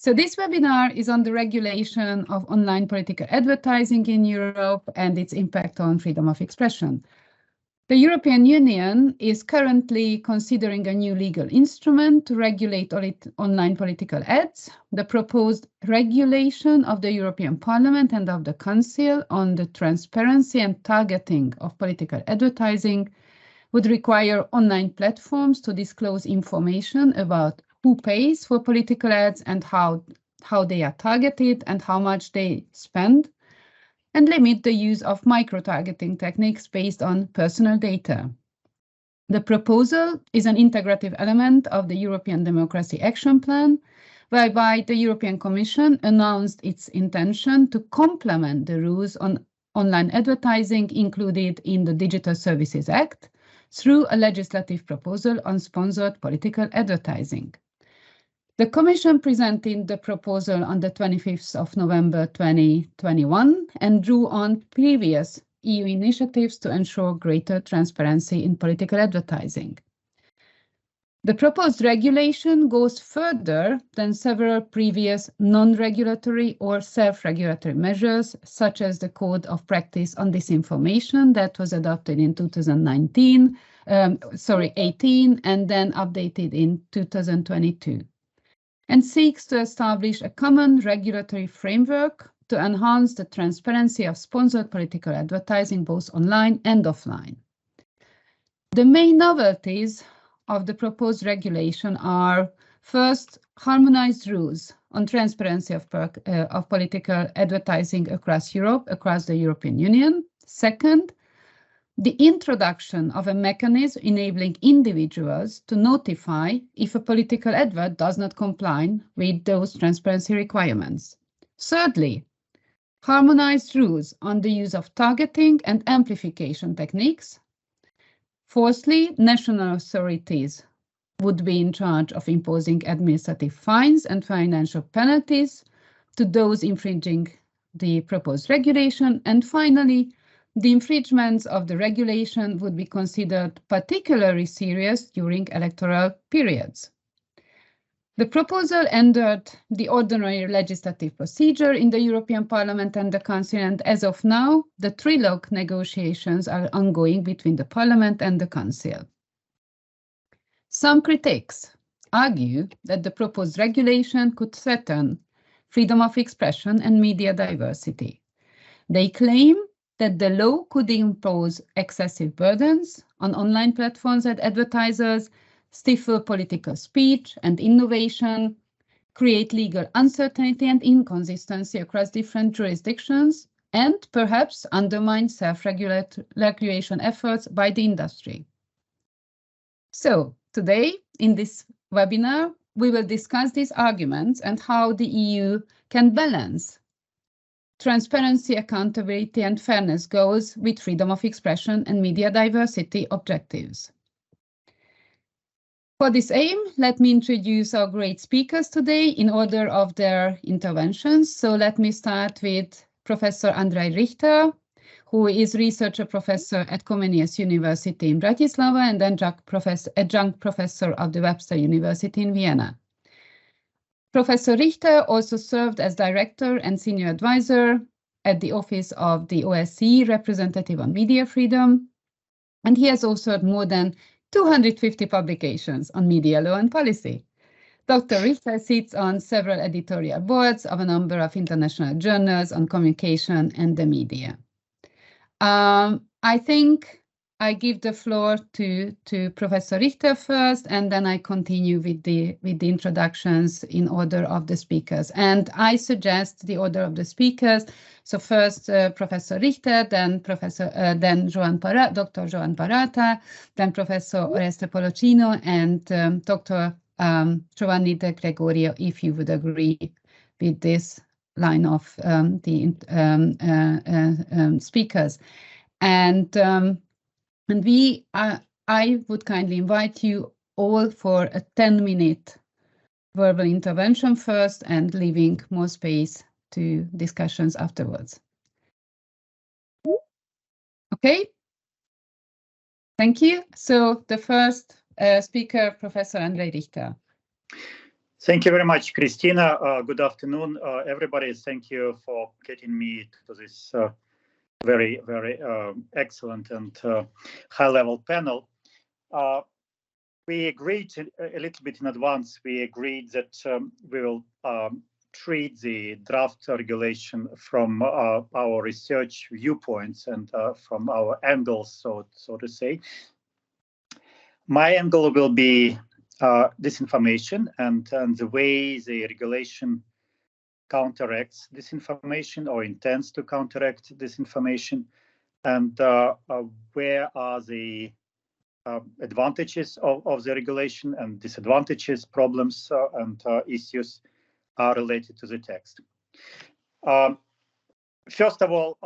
So this webinar is on the regulation of online political advertising in Europe and its impact on freedom of expression. The European Union is currently considering a new legal instrument to regulate online political ads. The proposed regulation of the European Parliament and of the Council on the transparency and targeting of political advertising would require online platforms to disclose information about who pays for political ads and how they are targeted and how much they spend, and limit the use of micro-targeting techniques based on personal data. The proposal is an integrative element of the European Democracy Action Plan, whereby the European Commission announced its intention to complement the rules on online advertising included in the Digital Services Act through a legislative proposal on sponsored political advertising. The Commission presented the proposal on the 25th of November 2021 and drew on previous EU initiatives to ensure greater transparency in political advertising. The proposed regulation goes further than several previous non-regulatory or self-regulatory measures, such as the Code of Practice on Disinformation that was adopted in 2018 and then updated in 2022. And seeks to establish a common regulatory framework to enhance the transparency of sponsored political advertising both online and offline. The main novelties of the proposed regulation are, first, harmonized rules on transparency of political advertising across Europe, across the European Union. Second, the introduction of a mechanism enabling individuals to notify if a political advert does not comply with those transparency requirements. Thirdly, harmonized rules on the use of targeting and amplification techniques. Fourthly, national authorities would be in charge of imposing administrative fines and financial penalties to those infringing the proposed regulation. And finally, the infringements of the regulation would be considered particularly serious during electoral periods. The proposal entered the ordinary legislative procedure in the European Parliament and the Council, and as of now, the trilogue negotiations are ongoing between the Parliament and the Council. Some critics argue that the proposed regulation could threaten freedom of expression and media diversity. They claim that the law could impose excessive burdens on online platforms and advertisers, stifle political speech and innovation, create legal uncertainty and inconsistency across different jurisdictions, and perhaps undermine self-regulation efforts by the industry. So today, in this webinar, we will discuss these arguments and how the EU can balance transparency, accountability, and fairness goals with freedom of expression and media diversity objectives. For this aim, let me introduce our great speakers today in order of their interventions. So let me start with Professor Andrej Richter, who is researcher professor at Comenius University in Bratislava and adjunct professor of the Webster University in Vienna. Professor Richter also served as director and senior advisor at the office of the OSCE representative on media freedom, and he has authored more than 250 publications on media law and policy. Dr. Richter sits on several editorial boards of a number of international journals on communication and the media. I think I give the floor to Professor Richter first, and then I continue with the introductions in order of the speakers. And I suggest the order of the speakers. So first Professor Richter, then Dr. Joan Barata, then Professor Oreste Polocino, and Dr. Giovanni De Gregorio, if you would agree with this line of speakers. And I would kindly invite you all for a 10-minute verbal intervention first and leaving more space to discussions afterwards. Okay, thank you. So the first speaker, Professor Andrej Richter. Thank you very much, Christina. Good afternoon, everybody. Thank you for getting me to this very, very excellent and high-level panel. We agreed a little bit in advance. We agreed that we will treat the draft regulation from our research viewpoints and from our angles, so to say. My angle will be disinformation and the way the regulation counteracts disinformation or intends to counteract disinformation, and where are the advantages of the regulation and disadvantages, problems, and issues are related to the text. First of all,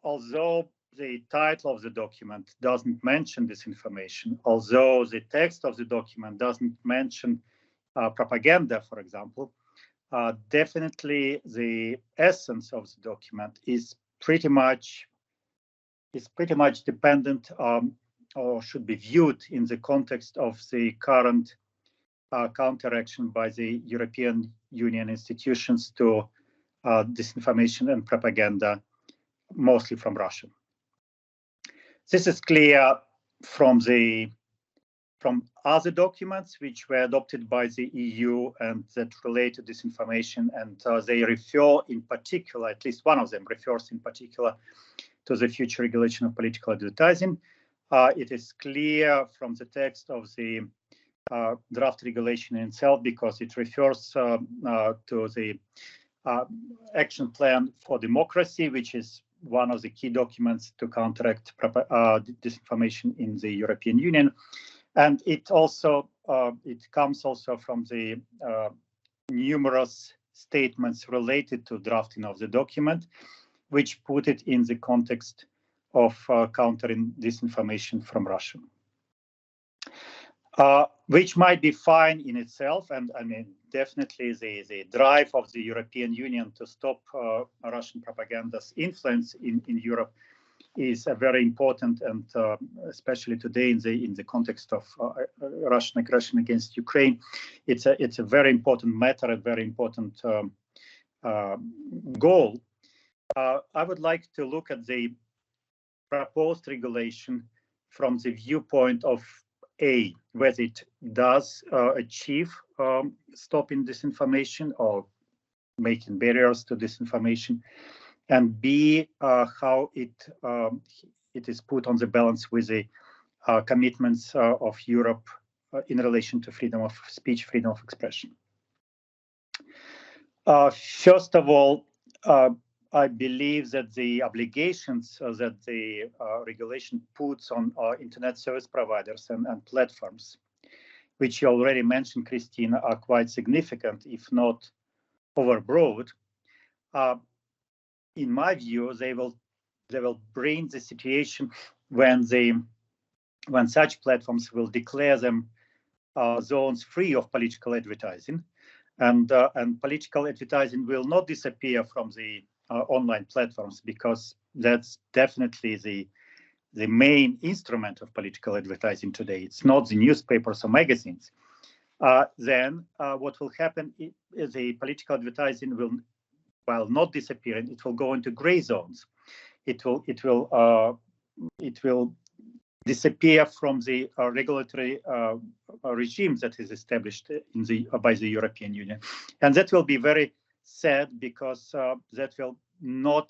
although the title of the document doesn't mention disinformation, although the text of the document doesn't mention propaganda, for example, definitely the essence of the document is pretty much dependent or should be viewed in the context of the current counteraction by the European Union institutions to disinformation and propaganda, mostly from Russia. This is clear from other documents which were adopted by the EU and that relate to disinformation, and they refer in particular, at least one of them refers in particular to the future regulation of political advertising. It is clear from the text of the draft regulation itself because it refers to the action plan for democracy, which is one of the key documents to counteract disinformation in the European Union. And it also it comes also from the numerous statements related to drafting of the document, which put it in the context of countering disinformation from Russia, which might be fine in itself. And I mean, definitely the drive of the European Union to stop Russian propaganda's influence in Europe is very important, and especially today in the context of Russian aggression against Ukraine, it's a very important matter, a very important goal. I would like to look at the proposed regulation from the viewpoint of A, whether it does achieve stopping disinformation or making barriers to disinformation, and B, how it is put on the balance with the commitments of Europe in relation to freedom of speech, freedom of expression. First of all, I believe that the obligations that the regulation puts on internet service providers and platforms, which you already mentioned, Christina, are quite significant, if not overbroad. In my view, they will bring the situation when such platforms will declare them zones free of political advertising, and political advertising will not disappear from the online platforms, because that's definitely the main instrument of political advertising today. It's not the newspapers or magazines. Then what will happen is the political advertising will, while not disappearing, it will go into gray zones. It will disappear from the regulatory regime that is established by the European Union, and that will be very sad, because that will not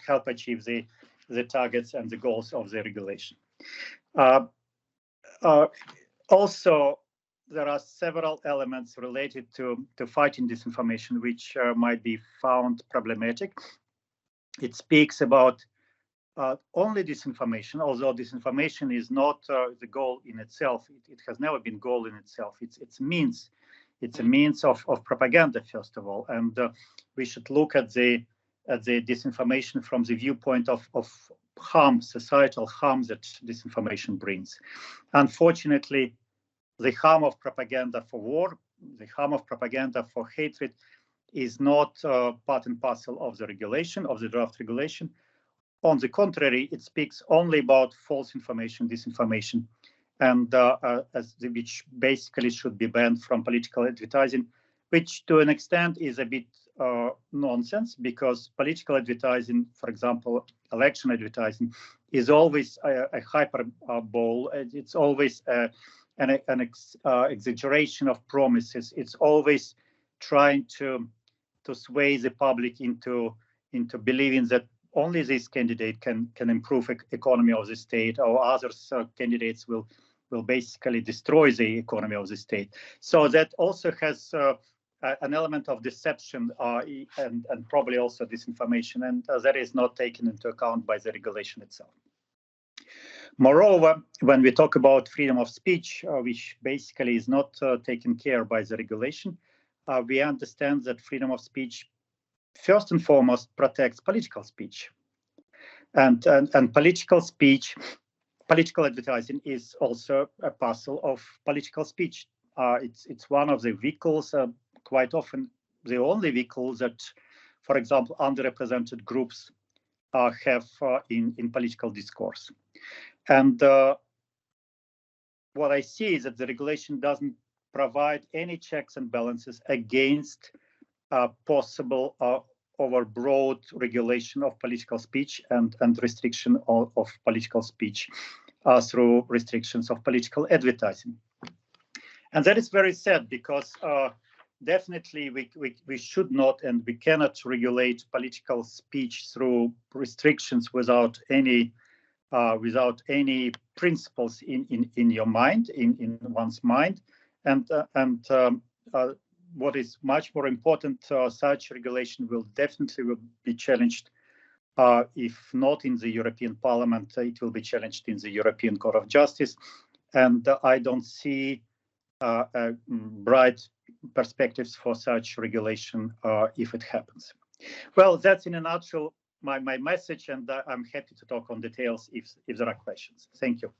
help achieve the targets and the goals of the regulation. Also, there are several elements related to fighting disinformation which might be found problematic. It speaks about only disinformation, although disinformation is not the goal in itself. It has never been goal in itself. It's a means. It's a means of propaganda, first of all, and we should look at the disinformation from the viewpoint of harm, societal harm that disinformation brings. Unfortunately, the harm of propaganda for war, the harm of propaganda for hatred, is not part and parcel of the regulation, of the draft regulation. On the contrary, it speaks only about false information, disinformation, and which basically should be banned from political advertising, which to an extent is a bit nonsense, because political advertising, for example, election advertising, is always a hyperbole. It's always an exaggeration of promises. It's always trying to sway the public into believing that only this candidate can improve economy of the state, or other candidates will basically destroy the economy of the state. So that also has an element of deception and probably also disinformation, and that is not taken into account by the regulation itself. Moreover, when we talk about freedom of speech, which basically is not taken care by the regulation, we understand that freedom of speech first and foremost protects political speech, and political speech, political advertising is also a parcel of political speech. It's one of the vehicles, quite often the only vehicle that, for example, underrepresented groups have in political discourse. And what I see is that the regulation doesn't provide any checks and balances against possible overbroad regulation of political speech and restriction of political speech through restrictions of political advertising. And that is very sad, because definitely we should not and we cannot regulate political speech through restrictions without any principles in your mind, in one's mind. And what is much more important, such regulation will definitely be challenged. If not in the European Parliament, it will be challenged in the European Court of Justice. And I don't see bright perspectives for such regulation if it happens. Well, that's in a nutshell my message, and I'm happy to talk on details if there are questions. Thank you.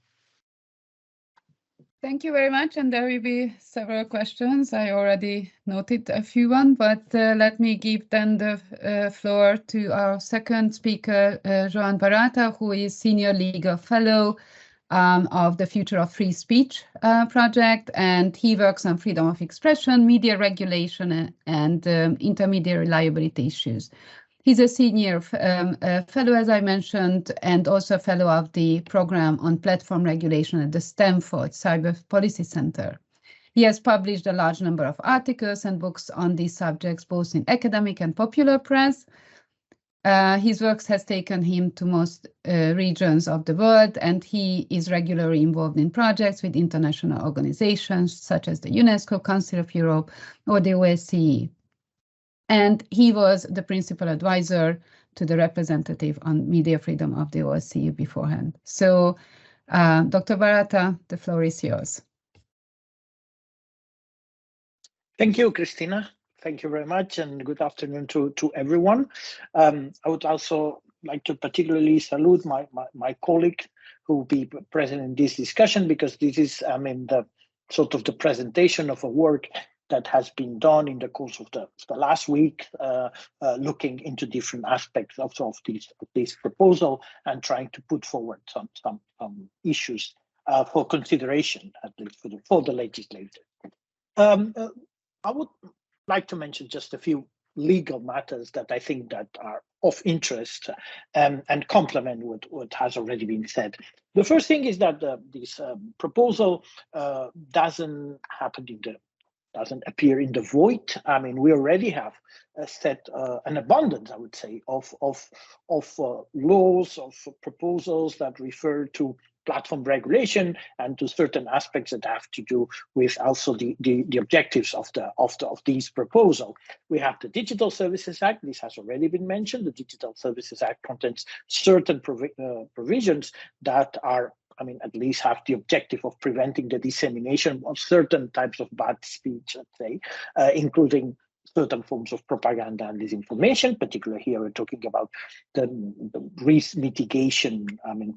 Thank you very much, and there will be several questions. I already noted a few one, but let me give then the floor to our second speaker, Joan Barata, who is Senior Legal Fellow of the Future of Free Speech project, and he works on freedom of expression, media regulation, and intermediary liability issues. He's a senior fellow, as I mentioned, and also a fellow of the program on platform regulation at the Stanford Cyber Policy Center. He has published a large number of articles and books on these subjects, both in academic and popular press. His works has taken him to most regions of the world, and he is regularly involved in projects with international organizations such as the UNESCO, Council of Europe, or the OSCE. And he was the principal advisor to the representative on media freedom of the OSCE beforehand. So, Dr. Barata, the floor is yours. Thank you, Christina. Thank you very much, and good afternoon to everyone. I would also like to particularly salute my colleague who will be present in this discussion, because this is, the sort of the presentation of a work that has been done in the course of the last week, looking into different aspects of this proposal and trying to put forward some issues for consideration, at least for the legislator. I would like to mention just a few legal matters that I think that are of interest and complement what has already been said. The first thing is that this proposal doesn't appear in the void. I mean, we already have set an abundance, I would say, of laws, of proposals that refer to platform regulation and to certain aspects that have to do with also the objectives of these proposals. We have the Digital Services Act. This has already been mentioned. The Digital Services Act contains certain provisions that are, at least have the objective of preventing the dissemination of certain types of bad speech, let's say, including certain forms of propaganda and disinformation. Particularly here, we're talking about the risk mitigation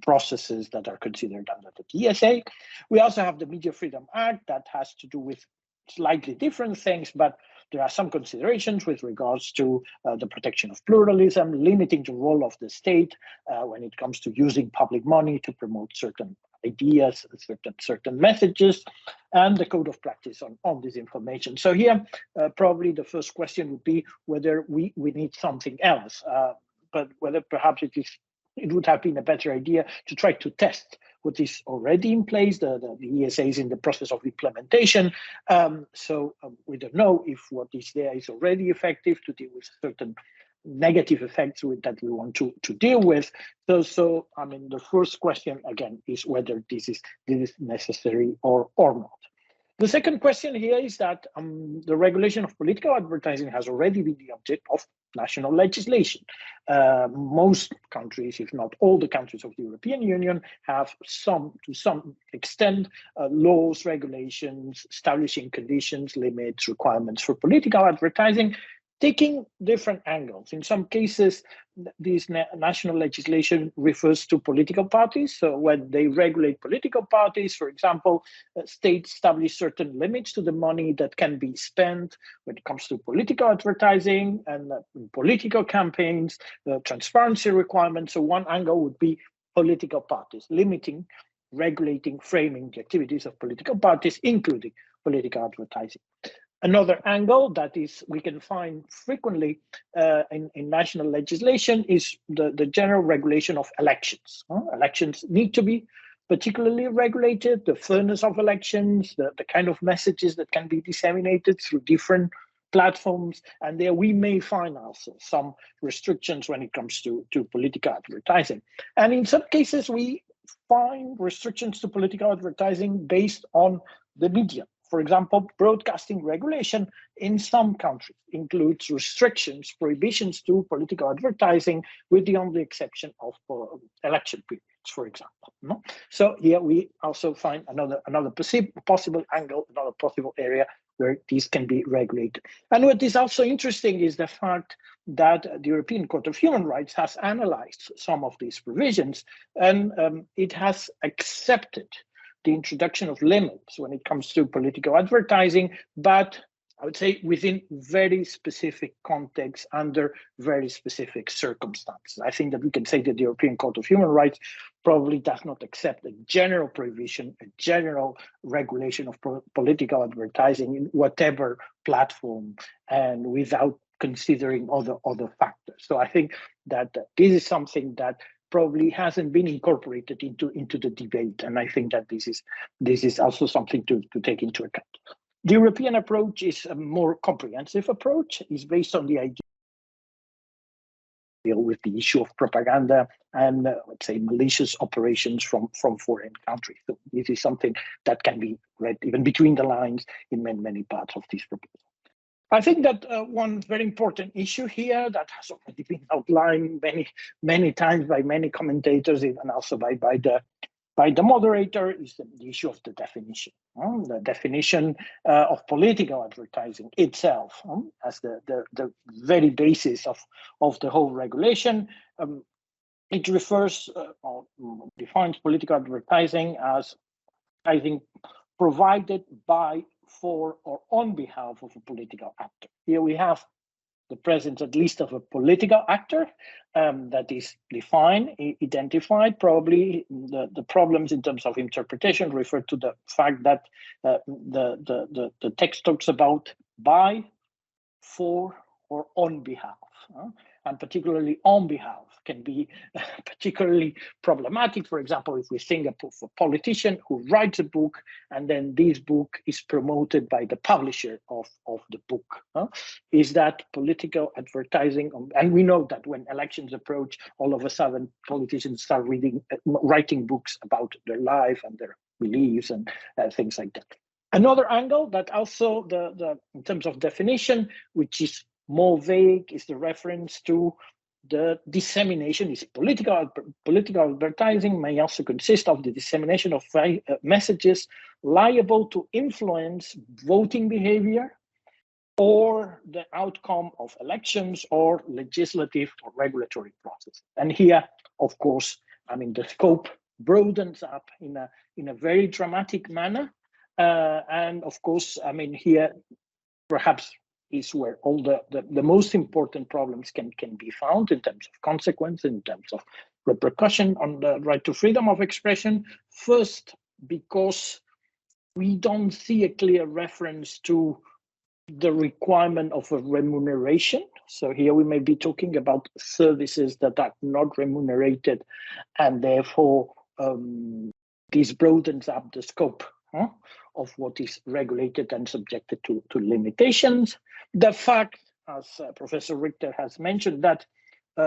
processes that are considered under the TSA. We also have the Media Freedom Act that has to do with slightly different things, but there are some considerations with regards to the protection of pluralism, limiting the role of the state when it comes to using public money to promote certain ideas, certain messages, and the code of practice on this information. So here, probably the first question would be whether we need something else, but whether perhaps it would have been a better idea to try to test what is already in place. The ESA is in the process of implementation, so we don't know if what is there is already effective to deal with certain negative effects that we want to deal with. So I mean, the first question again is whether this is necessary or not. The second question here is that the regulation of political advertising has already been the object of national legislation. Most countries, if not all the countries of the European Union, have to some extent laws, regulations, establishing conditions, limits, requirements for political advertising, taking different angles. In some cases, this national legislation refers to political parties. So when they regulate political parties, for example, states establish certain limits to the money that can be spent when it comes to political advertising and political campaigns, transparency requirements. So one angle would be political parties, limiting, regulating, framing the activities of political parties, including political advertising. Another angle that we can find frequently in national legislation is the general regulation of elections. Elections need to be particularly regulated, the fairness of elections, the kind of messages that can be disseminated through different platforms, and there we may find also some restrictions when it comes to political advertising. And in some cases, we find restrictions to political advertising based on the media. For example, broadcasting regulation in some countries includes restrictions, prohibitions to political advertising, with the only exception of election periods, for example. No? So here we also find another possible angle, another possible area where these can be regulated. And what is also interesting is the fact that the European Court of Human Rights has analyzed some of these provisions, and it has accepted the introduction of limits when it comes to political advertising, but I would say within very specific contexts, under very specific circumstances. I think that we can say that the European Court of Human Rights probably does not accept a general provision, a general regulation of political advertising in whatever platform and without considering other factors. So I think that this is something that probably hasn't been incorporated into the debate, and I think that this is also something to take into account. The European approach is a more comprehensive approach. It's based on the idea to deal with the issue of propaganda and let's say malicious operations from foreign countries. So this is something that can be read even between the lines in many parts of this proposal. I think that one very important issue here that has already been outlined many times by many commentators, and also by the moderator, is the issue of the definition. The definition of political advertising itself as the very basis of the whole regulation. It refers or defines political advertising as, I think, provided by, for, or on behalf of a political actor. Here we have the presence at least of a political actor that is defined, identified. Probably the problems in terms of interpretation refer to the fact that the text talks about by, for, or on behalf. And particularly on behalf can be particularly problematic. For example, if we think of a politician who writes a book and then this book is promoted by the publisher of the book. Is that political advertising? And we know that when elections approach, all of a sudden politicians start writing books about their life and their beliefs and things like that. Another angle that also in terms of definition, which is more vague, is the reference to the dissemination. Is political advertising may also consist of the dissemination of messages liable to influence voting behavior or the outcome of elections or legislative or regulatory process. And here, of course, I mean, the scope broadens up in a very dramatic manner. And of course, I mean, here perhaps is where all the most important problems can be found in terms of consequence, in terms of repercussion on the right to freedom of expression. First, because we don't see a clear reference to the requirement of a remuneration. So here we may be talking about services that are not remunerated, and therefore this broadens up the scope of what is regulated and subjected to limitations. The fact, as Professor Richter has mentioned, that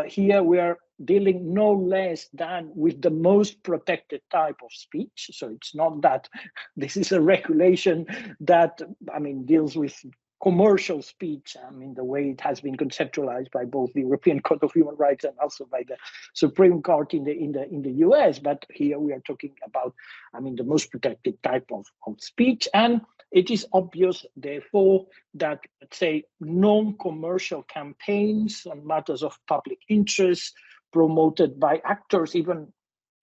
here we are dealing no less than with the most protected type of speech. So it's not that this is a regulation that, I mean, deals with commercial speech, I mean, the way it has been conceptualized by both the European Court of Human Rights and also by the Supreme Court in the US. But here we are talking about, I mean, the most protected type of speech. And it is obvious, therefore, that, let's say, non-commercial campaigns on matters of public interest promoted by actors, even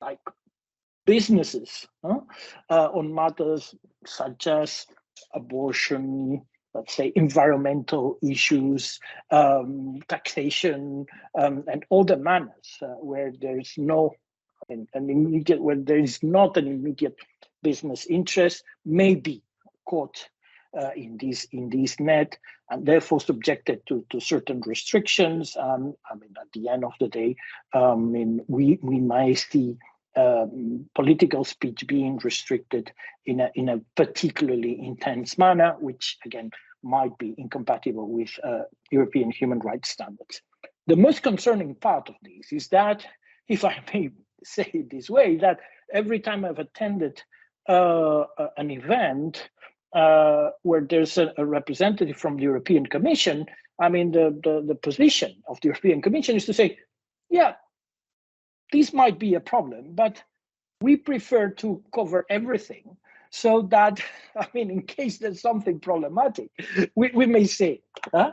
like businesses, on matters such as abortion, let's say, environmental issues, taxation, and other manners where there is no an immediate, where there is not an immediate business interest, may be caught in this net, and therefore subjected to certain restrictions. I mean, at the end of the day, we might see political speech being restricted in a particularly intense manner, which again might be incompatible with European human rights standards. The most concerning part of this is that, if I may say it this way, that every time I've attended an event where there's a representative from the European Commission, I mean, the position of the European Commission is to say, yeah, this might be a problem, but we prefer to cover everything so that, I mean, in case there's something problematic, we may say.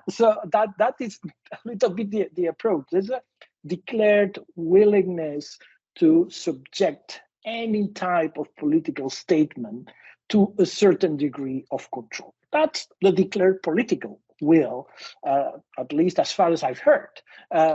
So that is a little bit the approach. There's a declared willingness to subject any type of political statement to a certain degree of control. That's the declared political will, at least as far as I've heard,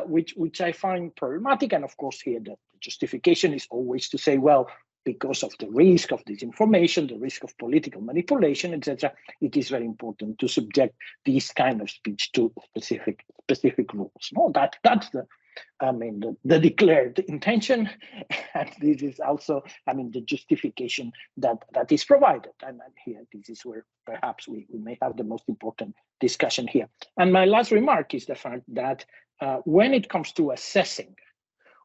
which I find problematic. And of course, here the justification is always to say, well, because of the risk of disinformation, the risk of political manipulation, etc., it is very important to subject this kind of speech to specific rules. No, that's the declared intention, and this is also, I mean, the justification that is provided. And here, this is where perhaps we may have the most important discussion here. And my last remark is the fact that when it comes to assessing,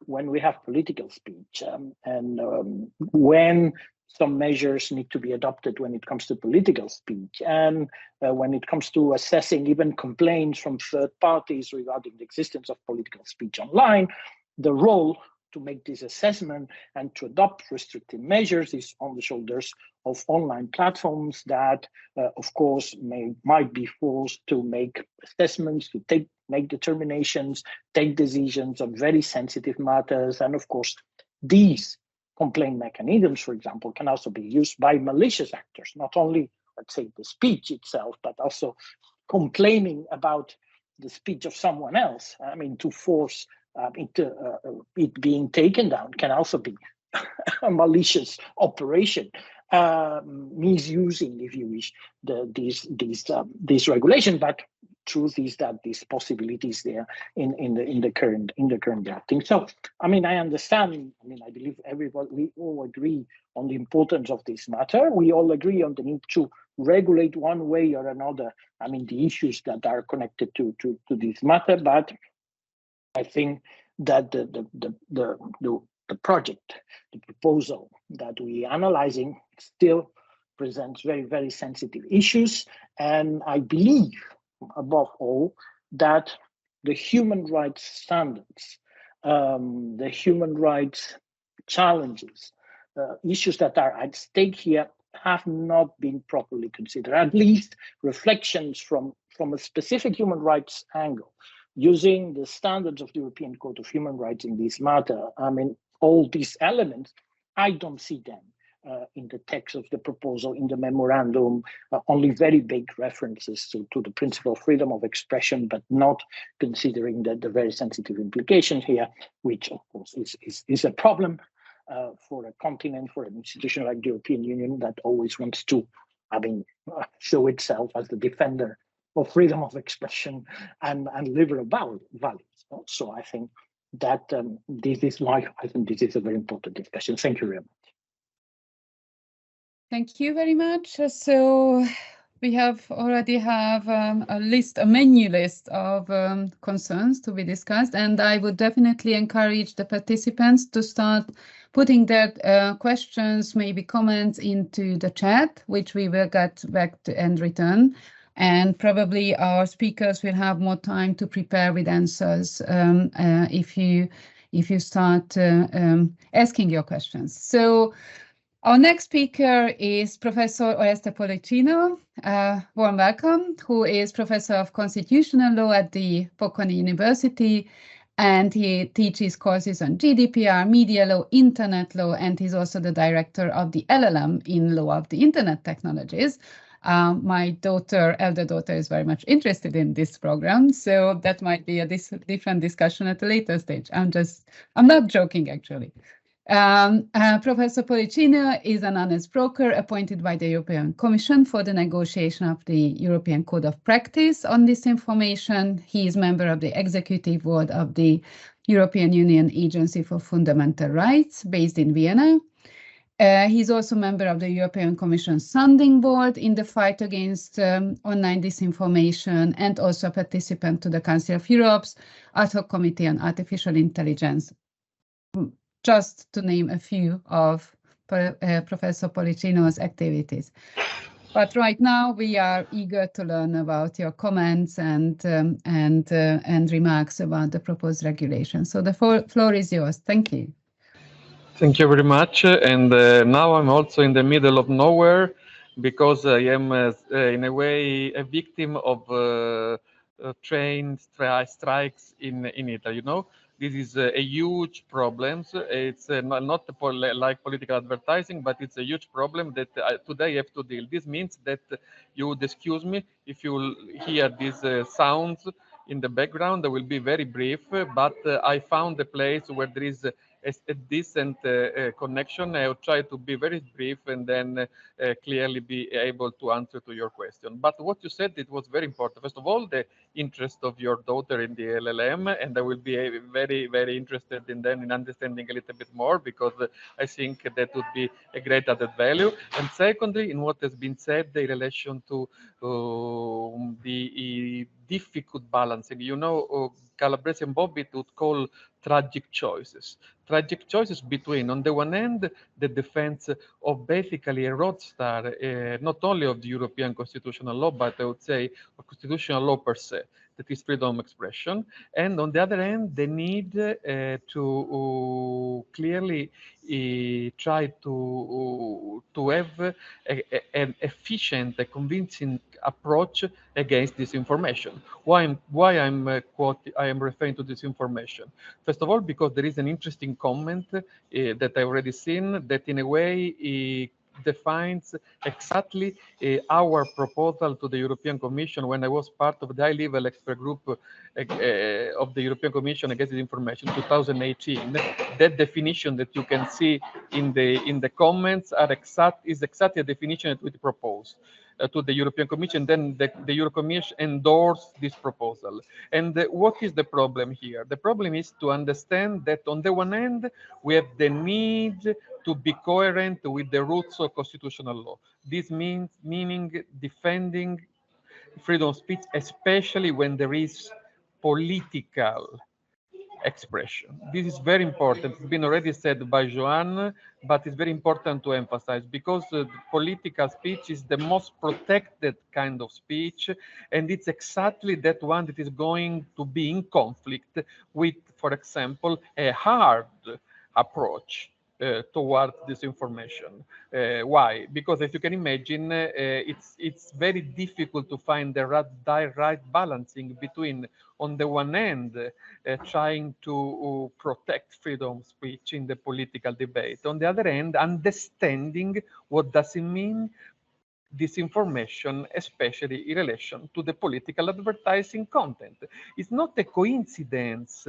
when we have political speech, and when some measures need to be adopted when it comes to political speech, and when it comes to assessing even complaints from third parties regarding the existence of political speech online, the role to make this assessment and to adopt restrictive measures is on the shoulders of online platforms that, of course, might be forced to make assessments, to make determinations, take decisions on very sensitive matters. And of course, these complaint mechanisms, for example, can also be used by malicious actors, not only, let's say, the speech itself, but also complaining about the speech of someone else. I mean, to force it being taken down can also be a malicious operation, misusing, if you wish, these regulation. But truth is that this possibility is there in the current drafting. So, I mean, I understand. I mean, I believe we all agree on the importance of this matter. We all agree on the need to regulate one way or another, I mean, the issues that are connected to this matter. But I think that the project, the proposal that we are analyzing still presents very, very sensitive issues. And I believe, above all, that the human rights standards, the human rights challenges, issues that are at stake here have not been properly considered, at least reflections from a specific human rights angle, using the standards of the European Court of Human Rights in this matter. I mean, all these elements, I don't see them in the text of the proposal, in the memorandum, only very big references to the principle of freedom of expression, but not considering the very sensitive implications here, which of course is a problem for a continent, for an institution like the European Union that always wants to, show itself as the defender of freedom of expression and liberal values. So I think that this is a very important discussion. Thank you very much. Thank you very much. So we already have a menu list of concerns to be discussed, and I would definitely encourage the participants to start putting their questions, maybe comments into the chat, which we will get back to and return. And probably our speakers will have more time to prepare with answers if you start asking your questions. So our next speaker is Professor Oreste Pollicino. Warm welcome, who is Professor of Constitutional Law at the Bocconi University, and he teaches courses on GDPR, media law, internet law, and he's also the director of the LLM in Law of the Internet Technologies. My elder daughter is very much interested in this program, so that might be a different discussion at a later stage. I'm not joking, actually. Professor Pollicino is an honest broker appointed by the European Commission for the negotiation of the European Code of Practice on disinformation. He is member of the executive board of the European Union Agency for Fundamental Rights, based in Vienna. He's also member of the European Commission Sounding Board in the fight against online disinformation, and also a participant to the Council of Europe's Ad hoc Committee on Artificial Intelligence, just to name a few of Professor Pollicino's activities. But right now we are eager to learn about your comments and remarks about the proposed regulation. So the floor is yours. Thank you. Thank you very much. And now I'm also in the middle of nowhere because I am, in a way, a victim of train strikes in Italy. You know, this is a huge problem. It's not like political advertising, but it's a huge problem that today I have to deal. This means that you would excuse me if you hear these sounds in the background. I will be very brief, but I found a place where there is a decent connection. I will try to be very brief and then clearly be able to answer to your question. But what you said, it was very important. First of all, the interest of your daughter in the LLM, and I will be very, very interested in understanding a little bit more, because I think that would be a great added value. And secondly, in what has been said in relation to the difficult balancing, you know, Calabresi and Bobbitt would call tragic choices between, on the one hand, the defense of basically a roadstar, not only of the European constitutional law, but I would say of constitutional law per se, that is freedom of expression, and on the other hand, the need to clearly try to have an efficient, convincing approach against disinformation. Why I am referring to disinformation? First of all, because there is an interesting comment that I've already seen that in a way defines exactly our proposal to the European Commission when I was part of the high-level expert group of the European Commission against disinformation 2018. That definition that you can see in the comments is exactly a definition that we proposed to the European Commission. Then the European Commission endorsed this proposal. And what is the problem here? The problem is to understand that on the one hand, we have the need to be coherent with the roots of constitutional law. This meaning defending freedom of speech, especially when there is political expression. This is very important. It's been already said by Joanne, but it's very important to emphasize, because political speech is the most protected kind of speech, and it's exactly that one that is going to be in conflict with, for example, a hard approach towards disinformation. Why? Because as you can imagine, it's very difficult to find the right balancing between, on the one hand, trying to protect freedom of speech in the political debate. On the other hand, understanding what does it mean disinformation, especially in relation to the political advertising content. It's not a coincidence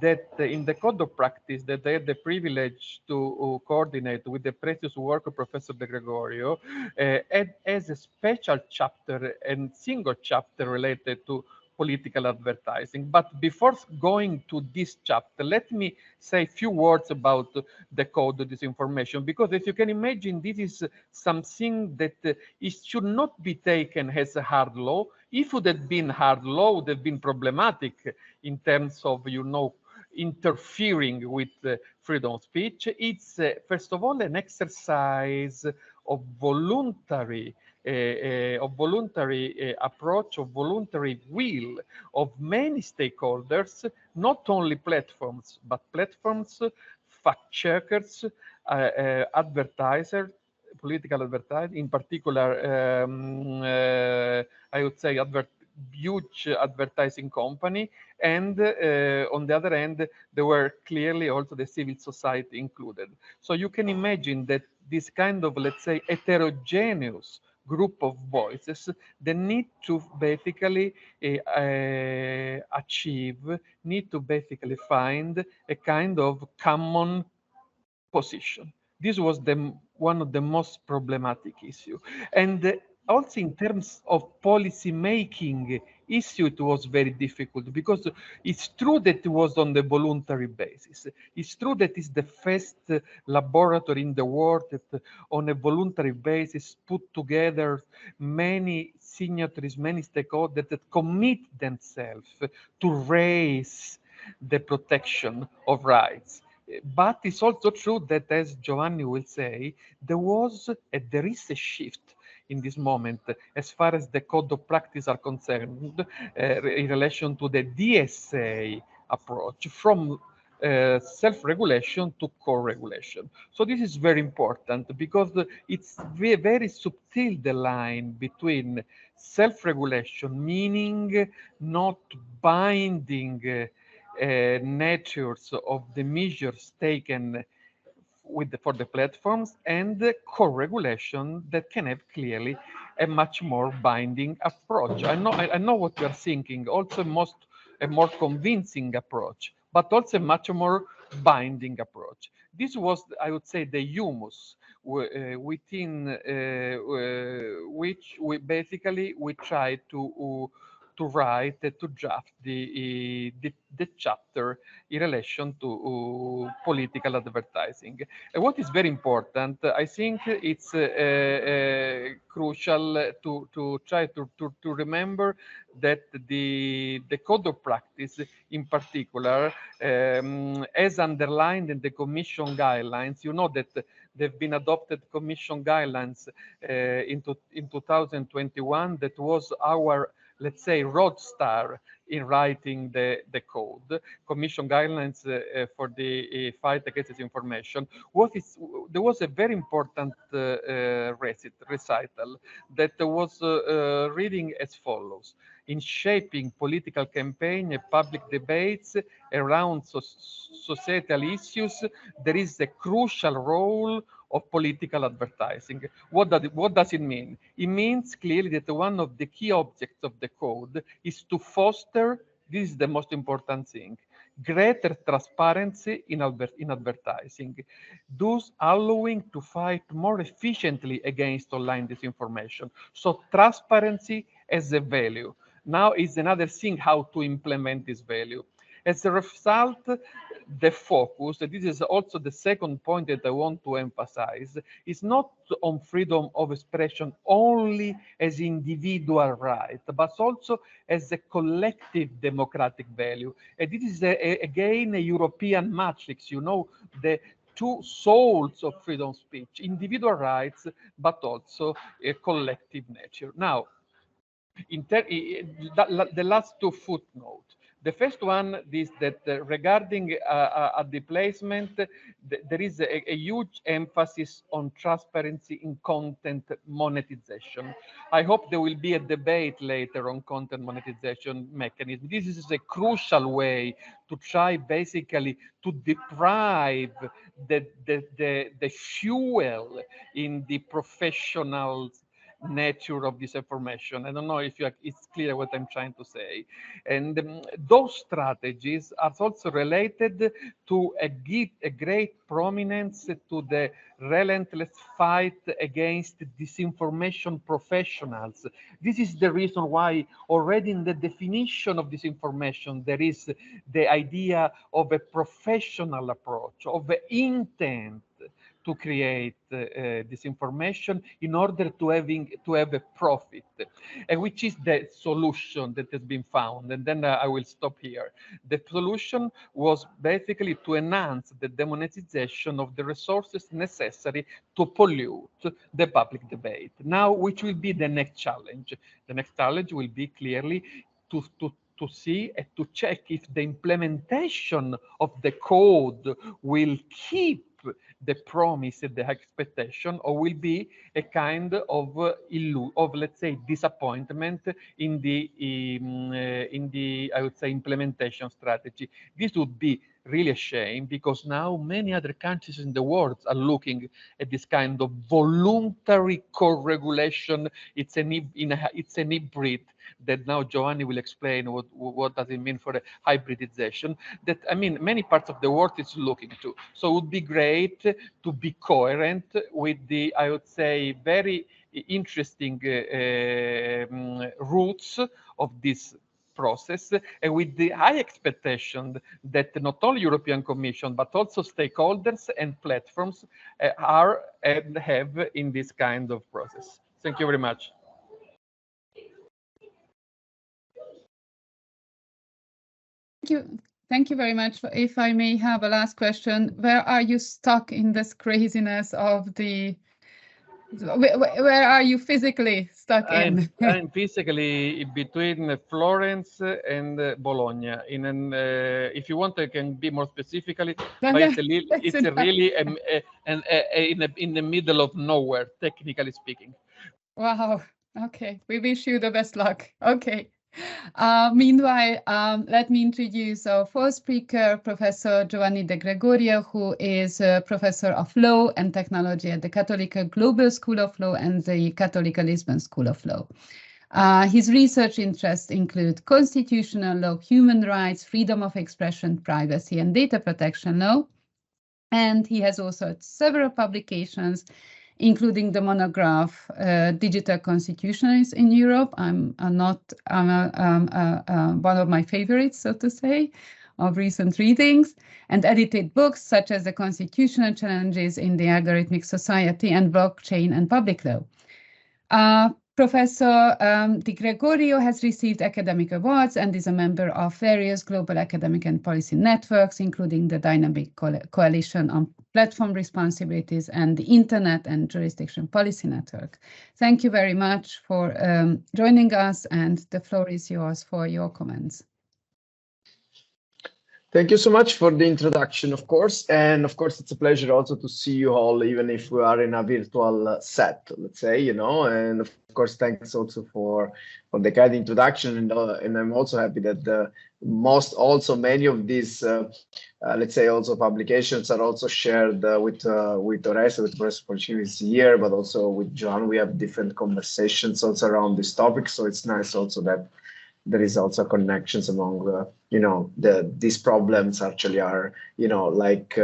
that in the code of practice that I had the privilege to coordinate with the previous work of Professor De Gregorio, has a special chapter and single chapter related to political advertising. But before going to this chapter, let me say a few words about the code of disinformation, because as you can imagine, this is something that it should not be taken as a hard law. If it would have been hard law, it would have been problematic in terms of, interfering with freedom of speech. It's, first of all, an exercise of voluntary approach, of voluntary will of many stakeholders, not only platforms, but platforms, fact checkers, advertisers, political advertising, in particular, I would say huge advertising company, and on the other hand, there were clearly also the civil society included. So you can imagine that this kind of, let's say, heterogeneous group of voices, they need to basically need to basically find a kind of common position. This was one of the most problematic issue. And also in terms of policy making issue, it was very difficult, because it's true that it was on the voluntary basis. It's true that it's the first laboratory in the world that on a voluntary basis put together many signatories, many stakeholders that commit themselves to raise the protection of rights. But it's also true that, as Giovanni will say, there is a shift in this moment as far as the code of practice are concerned in relation to the DSA approach from self-regulation to co-regulation. So this is very important, because it's very subtle, the line between self-regulation, meaning not binding natures of the measures taken for the platforms, and co-regulation that can have clearly a much more binding approach. I know what you are thinking. Also, a more convincing approach, but also a much more binding approach. This was, I would say, the humus within which we try to write, to draft the chapter in relation to political advertising. What is very important, I think it's crucial to try to remember that the code of practice in particular, as underlined in the Commission guidelines, you know that they've been adopted Commission guidelines in 2021. That was our, let's say, road star in writing the code. Commission guidelines for the fight against disinformation. There was a very important recital that was reading as follows: in shaping political campaign and public debates around societal issues, there is a crucial role of political advertising. What does it mean? It means clearly that one of the key objects of the code is to foster, this is the most important thing, greater transparency in advertising, thus allowing to fight more efficiently against online disinformation. So transparency as a value. Now is another thing how to implement this value. As a result, the focus, this is also the second point that I want to emphasize, is not on freedom of expression only as individual right, but also as a collective democratic value. And this is, again, a European matrix, you know, the two souls of freedom of speech, individual rights, but also a collective nature. Now, the last two footnotes. The first one is that regarding the placement, there is a huge emphasis on transparency in content monetization. I hope there will be a debate later on content monetization mechanism. This is a crucial way to try basically to deprive the fuel in the professionals nature of this information. I don't know if it's clear what I'm trying to say. And those strategies are also related to give a great prominence to the relentless fight against disinformation professionals. This is the reason why already in the definition of disinformation, there is the idea of a professional approach, of intent to create disinformation in order to have a profit, which is the solution that has been found. And then I will stop here. The solution was basically to enhance the demonetization of the resources necessary to pollute the public debate. Now, which will be the next challenge? The next challenge will be clearly to see and to check if the implementation of the code will keep the promise, the expectation, or will be a kind of let's say disappointment in the I would say implementation strategy. This would be really a shame, because now many other countries in the world are looking at this kind of voluntary co-regulation. It's an hybrid that now Giovanni will explain what does it mean for a hybridization that, I mean, many parts of the world is looking to. So it would be great to be coherent with the, I would say, very interesting roots of this process, and with the high expectation that not only European Commission, but also stakeholders and platforms are and have in this kind of process. Thank you very much. Thank you very much. If I may have a last question, where are you stuck in this craziness of the, where are you physically stuck in? I'm physically between Florence and Bologna. In an, if you want, I can be more specifically, but it's really in the middle of nowhere, technically speaking. Wow. Okay. We wish you the best luck. Okay. Meanwhile, let me introduce our first speaker, Professor Giovanni De Gregorio, who is a professor of law and technology at the Cattolica Global School of Law and the Cattolica Lisbon School of Law. His research interests include constitutional law, human rights, freedom of expression, privacy, and data protection law. And he has also had several publications, including the monograph Digital Constitutionalism in Europe. I'm one of my favorites, so to say, of recent readings, and edited books such as The Constitutional Challenges in the Algorithmic Society and Blockchain and Public Law. Professor De Gregorio has received academic awards and is a member of various global academic and policy networks, including the Dynamic Coalition on Platform Responsibilities and the Internet and Jurisdiction Policy Network. Thank you very much for joining us, and the floor is yours for your comments. Thank you so much for the introduction, of course. And of course, it's a pleasure also to see you all, even if we are in a virtual set, let's say, you know, and of course, thanks also for the kind introduction. And I'm also happy that many of these, let's say, also publications are also shared with Oreste, with Professor Porcini is here, but also with John. We have different conversations also around this topic. So it's nice also that there is also connections among, you know, these problems actually are, you know, like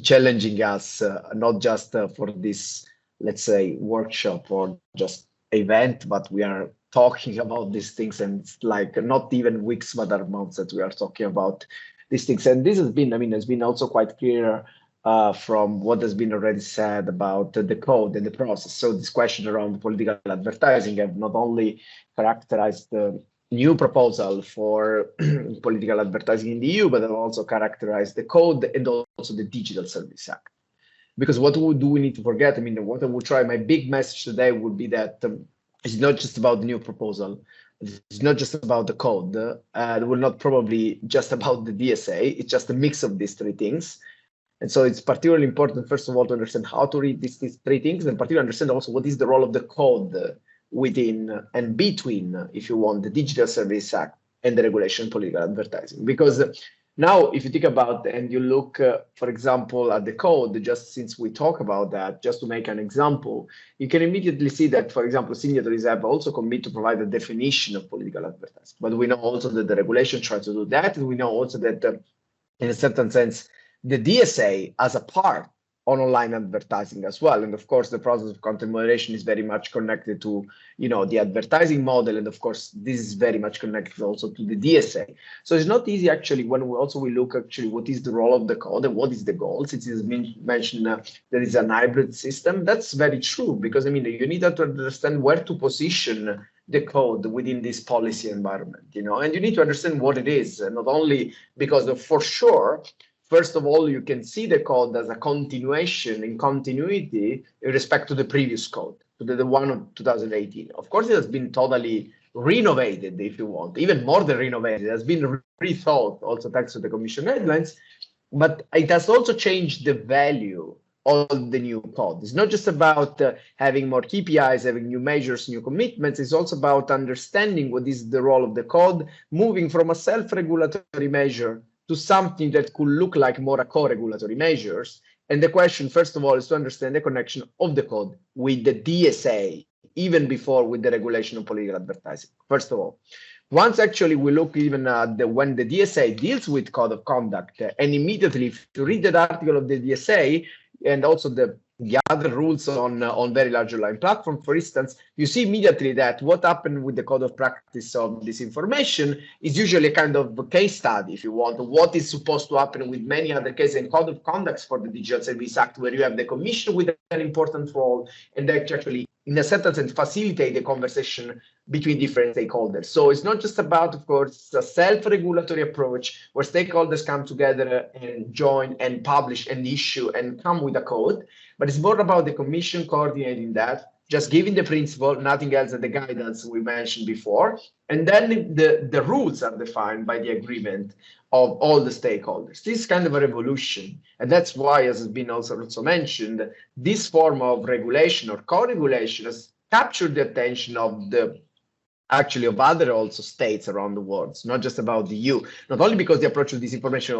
challenging us, not just for this, let's say, workshop or just event, but we are talking about these things, and it's like not even weeks, but are months that we are talking about these things. And this has been, I mean, has been also quite clear from what has been already said about the code and the process. So this question around political advertising have not only characterized the new proposal for political advertising in the EU, but have also characterized the code and also the Digital Service Act. Because what do we need to forget? I mean, what I will try, my big message today would be that it's not just about the new proposal, It's not just about the code. We're not probably just about the DSA. It's just a mix of these three things. And so it's particularly important, first of all, to understand how to read these three things, and particularly understand also what is the role of the code within and between, if you want, the Digital Services Act and the regulation on political advertising. Because now, if you think about and you look, for example, at the code, just since we talk about that, just to make an example, you can immediately see that, for example, signatories have also committed to provide a definition of political advertising. But we know also that the regulation tries to do that. And we know also that, in a certain sense, the DSA as a part on online advertising as well. And of course, the process of content moderation is very much connected to, the advertising model. And of course, this is very much connected also to the DSA. So it's not easy actually when we look actually what is the role of the code and what is the goals. It is mentioned there is an hybrid system. That's very true, because you need to understand where to position the code within this policy environment, and you need to understand what it is, and not only because for sure, first of all, you can see the code as a continuation in continuity in respect to the previous code, to the one of 2018. Of course, it has been totally renovated, if you want, even more than renovated. It has been rethought, also thanks to the Commission guidelines, but it has also changed the value of the new code. It's not just about having more KPIs, having new measures, new commitments. It's also about understanding what is the role of the code, moving from a self-regulatory measure to something that could look like more a co-regulatory measures. And the question, first of all, is to understand the connection of the code with the DSA, even before with the regulation of political advertising, first of all. Once actually we look even at when the DSA deals with code of conduct, and immediately if you read that article of the DSA, and also the other rules on very large online platform, for instance, you see immediately that what happened with the code of practice of disinformation is usually a kind of case study, if you want, what is supposed to happen with many other cases and code of conducts for the Digital Services Act, where you have the Commission with an important role, and that actually, in a certain sense, facilitate the conversation between different stakeholders. So it's not just about, of course, a self-regulatory approach where stakeholders come together and join and publish and issue and come with a code, but it's more about the Commission coordinating that, just giving the principle, nothing else than the guidance we mentioned before, and then the rules are defined by the agreement of all the stakeholders. This is kind of a revolution, and that's why, as has been also mentioned, this form of regulation or co-regulation has captured the attention of of other also states around the world. It's not just about the EU, not only because the approach to disinformation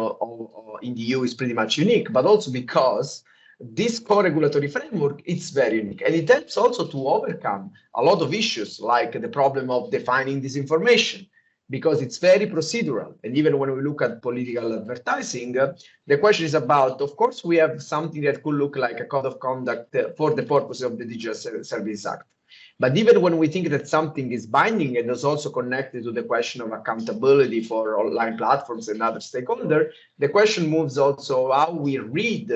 in the EU is pretty much unique, but also because this co-regulatory framework is very unique, and it helps also to overcome a lot of issues like the problem of defining disinformation, because it's very procedural. And even when we look at political advertising, the question is about, of course, we have something that could look like a code of conduct for the purpose of the Digital Services Act. But even when we think that something is binding and is also connected to the question of accountability for online platforms and other stakeholders, the question moves also how we read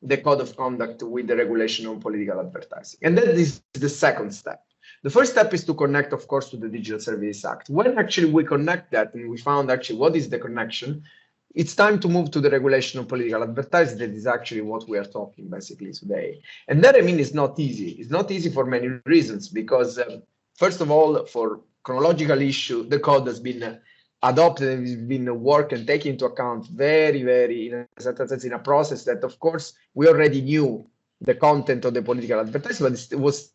the code of conduct with the regulation on political advertising. And that is the second step. The first step is to connect, of course, to the Digital Services Act. When actually we connect that and we found actually what is the connection, it's time to move to the regulation of political advertising. That is actually what we are talking basically today. And that, is not easy. It's not easy for many reasons, because first of all, for chronological issue, the code has been adopted and has been worked and taken into account very, very, in a certain sense, in a process that, of course, we already knew the content of the political advertising, but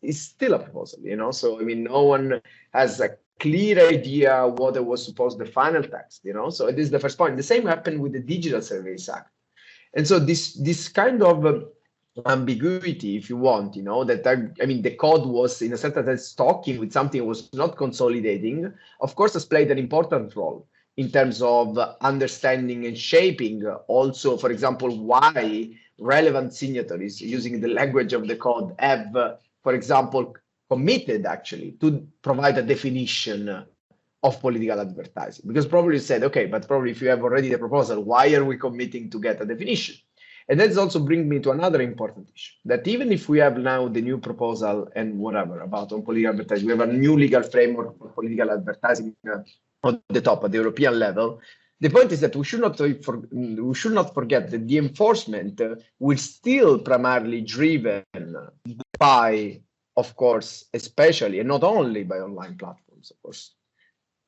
it's still a proposal, So, no one has a clear idea what it was supposed, the final text, So it is the first point. The same happened with the Digital Services Act. And so this kind of ambiguity, if you want, that the code was in a certain sense talking with something that was not consolidating, of course, has played an important role in terms of understanding and shaping also, for example, why relevant signatories using the language of the code have, for example, committed actually to provide a definition of political advertising. Because probably you said, okay, but probably if you have already the proposal, why are we committing to get a definition? And that also brings me to another important issue, that even if we have now the new proposal and whatever about on political advertising, we have a new legal framework for political advertising on the top at the European level. The point is that we should not forget that the enforcement will still primarily driven by, of course, especially, and not only by online platforms, of course,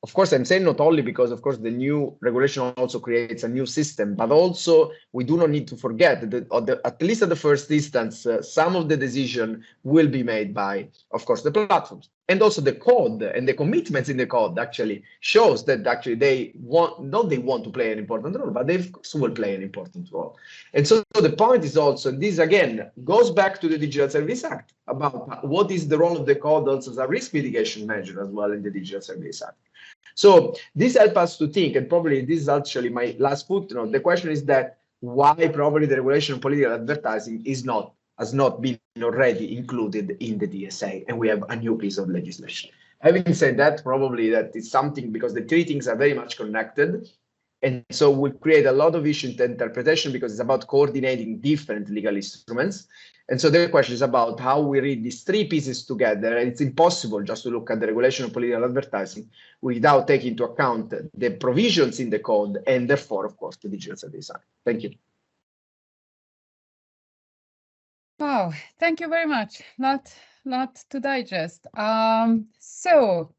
of course, I'm saying not only because, of course, the new regulation also creates a new system, but also we do not need to forget that at least at the first instance, some of the decision will be made by, of course, the platforms. And also the code and the commitments in the code actually shows that actually they want to play an important role, but they of course will play an important role. And so the point is also, this again goes back to the Digital Service Act about what is the role of the code also as a risk mitigation measure as well in the Digital Service Act. So this helps us to think, and probably this is actually my last footnote. The question is that why probably the regulation of political advertising has not been already included in the DSA, and we have a new piece of legislation. Having said that, probably that is something because the three things are very much connected. And so we create a lot of issues to interpretation because it's about coordinating different legal instruments. And so the question is about how we read these three pieces together. And it's impossible just to look at the regulation of political advertising without taking into account the provisions in the code and therefore, of course, the Digital Service Act. Thank you. Wow, thank you very much. Lot to digest. So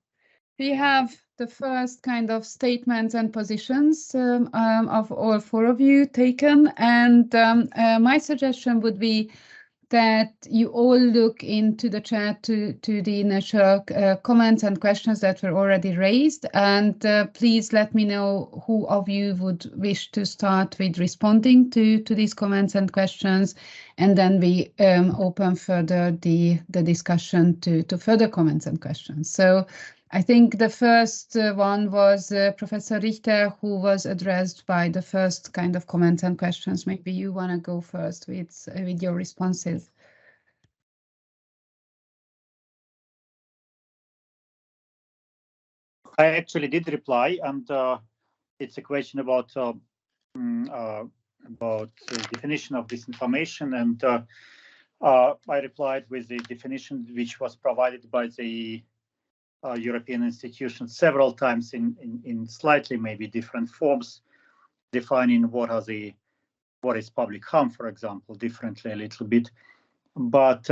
we have the first kind of statements and positions of all four of you taken, and my suggestion would be that you all look into the chat to the initial comments and questions that were already raised, and please let me know who of you would wish to start with responding to these comments and questions, and then we open further the discussion to further comments and questions. So I think the first one was Professor Richter, who was addressed by the first kind of comments and questions. Maybe you want to go first with your responses. I actually did reply, and it's a question about the definition of disinformation, and I replied with the definition which was provided by the European institutions several times in slightly maybe different forms, defining what is public harm, for example, differently a little bit. But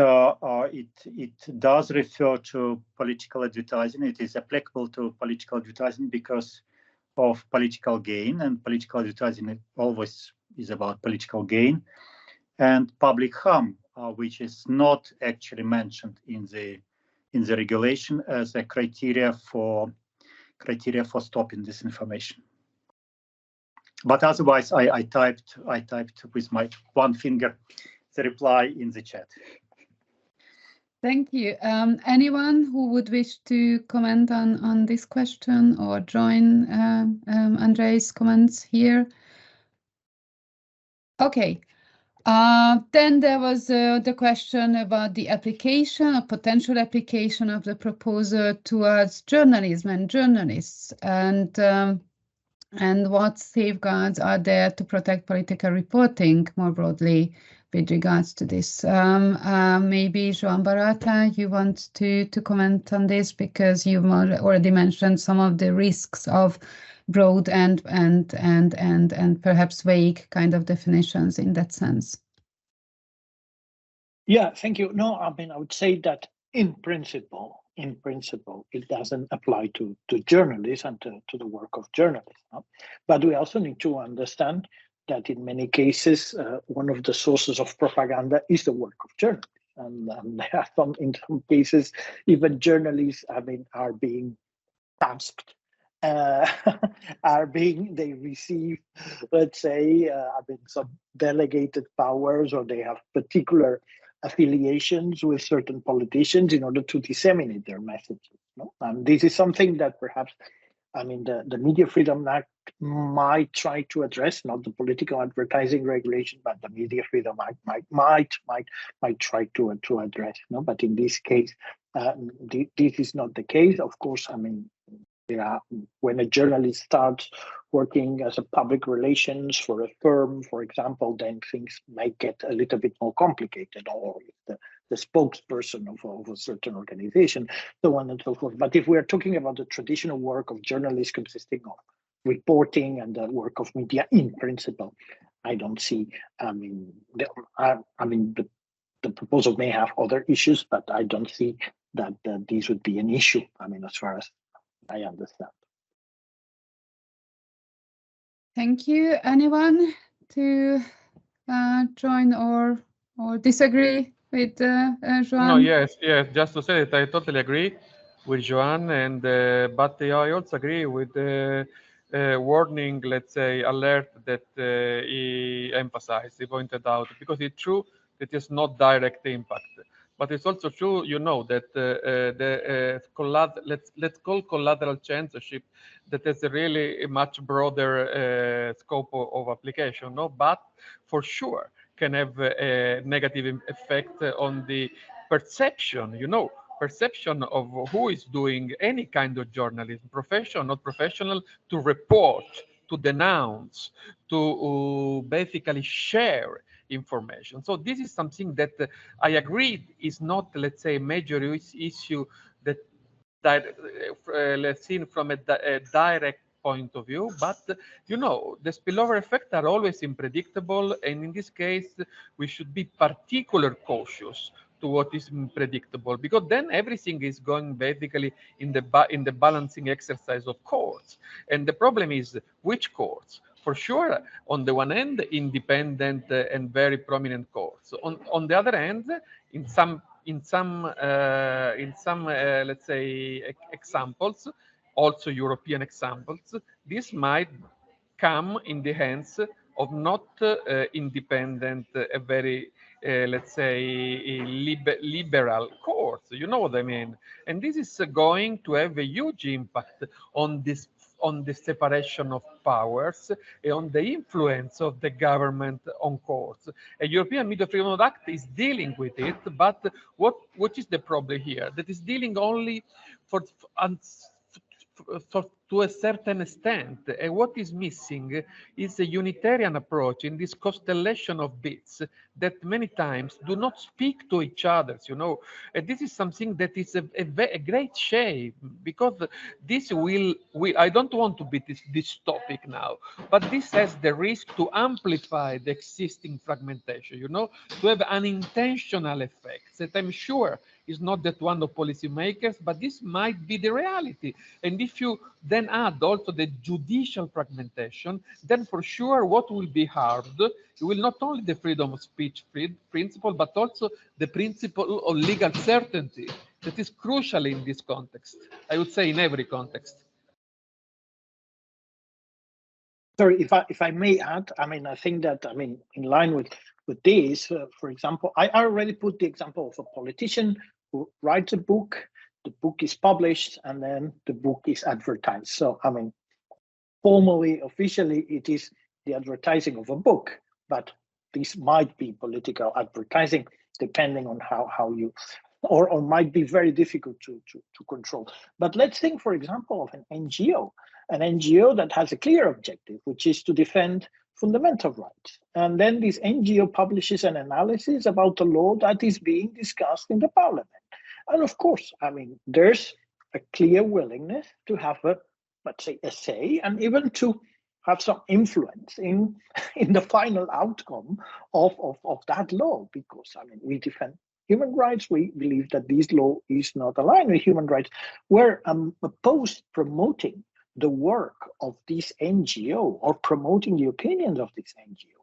it does refer to political advertising. It is applicable to political advertising because of political gain, and political advertising always is about political gain, and public harm, which is not actually mentioned in the regulation as a criteria for stopping disinformation. But otherwise, I typed with my one finger the reply in the chat. Thank you. Anyone who would wish to comment on this question or join Andrei's comments here? Okay. Then there was the question about the application, a potential application of the proposal towards journalism and journalists, and what safeguards are there to protect political reporting more broadly with regards to this. Maybe Joan Barata, you want to comment on this because you've already mentioned some of the risks of broad and perhaps vague kind of definitions in that sense. Yeah, thank you. No, I mean, I would say that in principle, it doesn't apply to journalists and to the work of journalists. No? But we also need to understand that in many cases, one of the sources of propaganda is the work of journalists. And there are in some cases, even journalists, I mean, are being tasked, they receive, let's say, some delegated powers, or they have particular affiliations with certain politicians in order to disseminate their messages. No? And this is something that perhaps, I mean, the Media Freedom Act might try to address, not the political advertising regulation, but the Media Freedom Act might try to address. No, but in this case, this is not the case. Of course, I mean, when a journalist starts working as a public relations for a firm, for example, then things might get a little bit more complicated, or the spokesperson of a certain organization, so on and so forth. But if we're talking about the traditional work of journalists consisting of reporting and the work of media in principle, I don't see, the proposal may have other issues, but I don't see that these would be an issue, I mean, as far as I understand. Thank you. Anyone to join or disagree with Joan? No, yes. Just to say that I totally agree with Joan, and but I also agree with the warning, let's say, alert that he emphasized, he pointed out, because it's true that it's not direct impact, but it's also true, that let's call collateral censorship that has a really much broader scope of application, no, but for sure can have a negative effect on the perception, perception of who is doing any kind of journalism, professional, not professional, to report, to denounce, to basically share information. So this is something that I agree is not, let's say, a major issue that let's see from a direct point of view, but the spillover effects are always unpredictable, and in this case we should be particularly cautious to what is unpredictable, because then everything is going basically in the balancing exercise of courts, and the problem is which courts. For sure, on the one hand, independent and very prominent courts. On the other hand, in some let's say examples, also European examples, this might come in the hands of not independent, very let's say liberal courts. You know what I mean? And this is going to have a huge impact on the separation of powers and on the influence of the government on courts. A European Media Freedom Act is dealing with it, but what is the problem here? That is dealing only to a certain extent. And what is missing is a unitarian approach in this constellation of bits that many times do not speak to each other, And this is something that is a great shame, because this I don't want to be this topic now, but this has the risk to amplify the existing fragmentation, to have unintentional effects that I'm sure is not that one of policymakers, but this might be the reality. And if you then add also the judicial fragmentation, then for sure what will be harmed will not only the freedom of speech principle, but also the principle of legal certainty that is crucial in this context. I would say in every context. Sorry, if I may add, I think that, in line with this, for example, I already put the example of a politician who writes a book, the book is published, and then the book is advertised. So, formally, officially, it is the advertising of a book, but this might be political advertising, depending on how you, or might be very difficult to control. But let's think, for example, of an NGO that has a clear objective, which is to defend fundamental rights. And then this NGO publishes an analysis about the law that is being discussed in the parliament. And of course, there's a clear willingness to have let's say, a say, and even to have some influence in the final outcome of that law, because we defend human rights. We believe that this law is not aligned with human rights. We're opposed promoting the work of this NGO or promoting the opinions of this NGO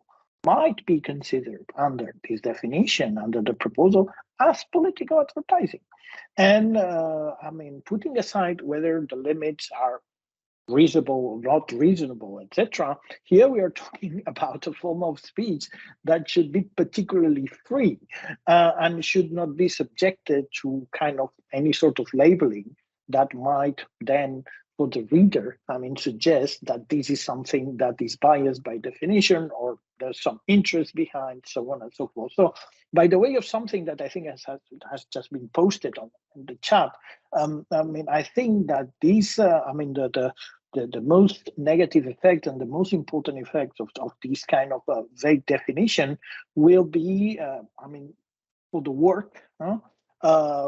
might be considered under this definition, under the proposal, as political advertising. And putting aside whether the limits are reasonable or not reasonable, etc. Here we are talking about a form of speech that should be particularly free and should not be subjected to kind of any sort of labeling that might then, for the reader, suggest that this is something that is biased by definition, or there's some interest behind, so on and so forth. So, by the way of something that I think has just been posted on the chat, I think that these, the most negative effect and the most important effect of this kind of vague definition will be, for the work,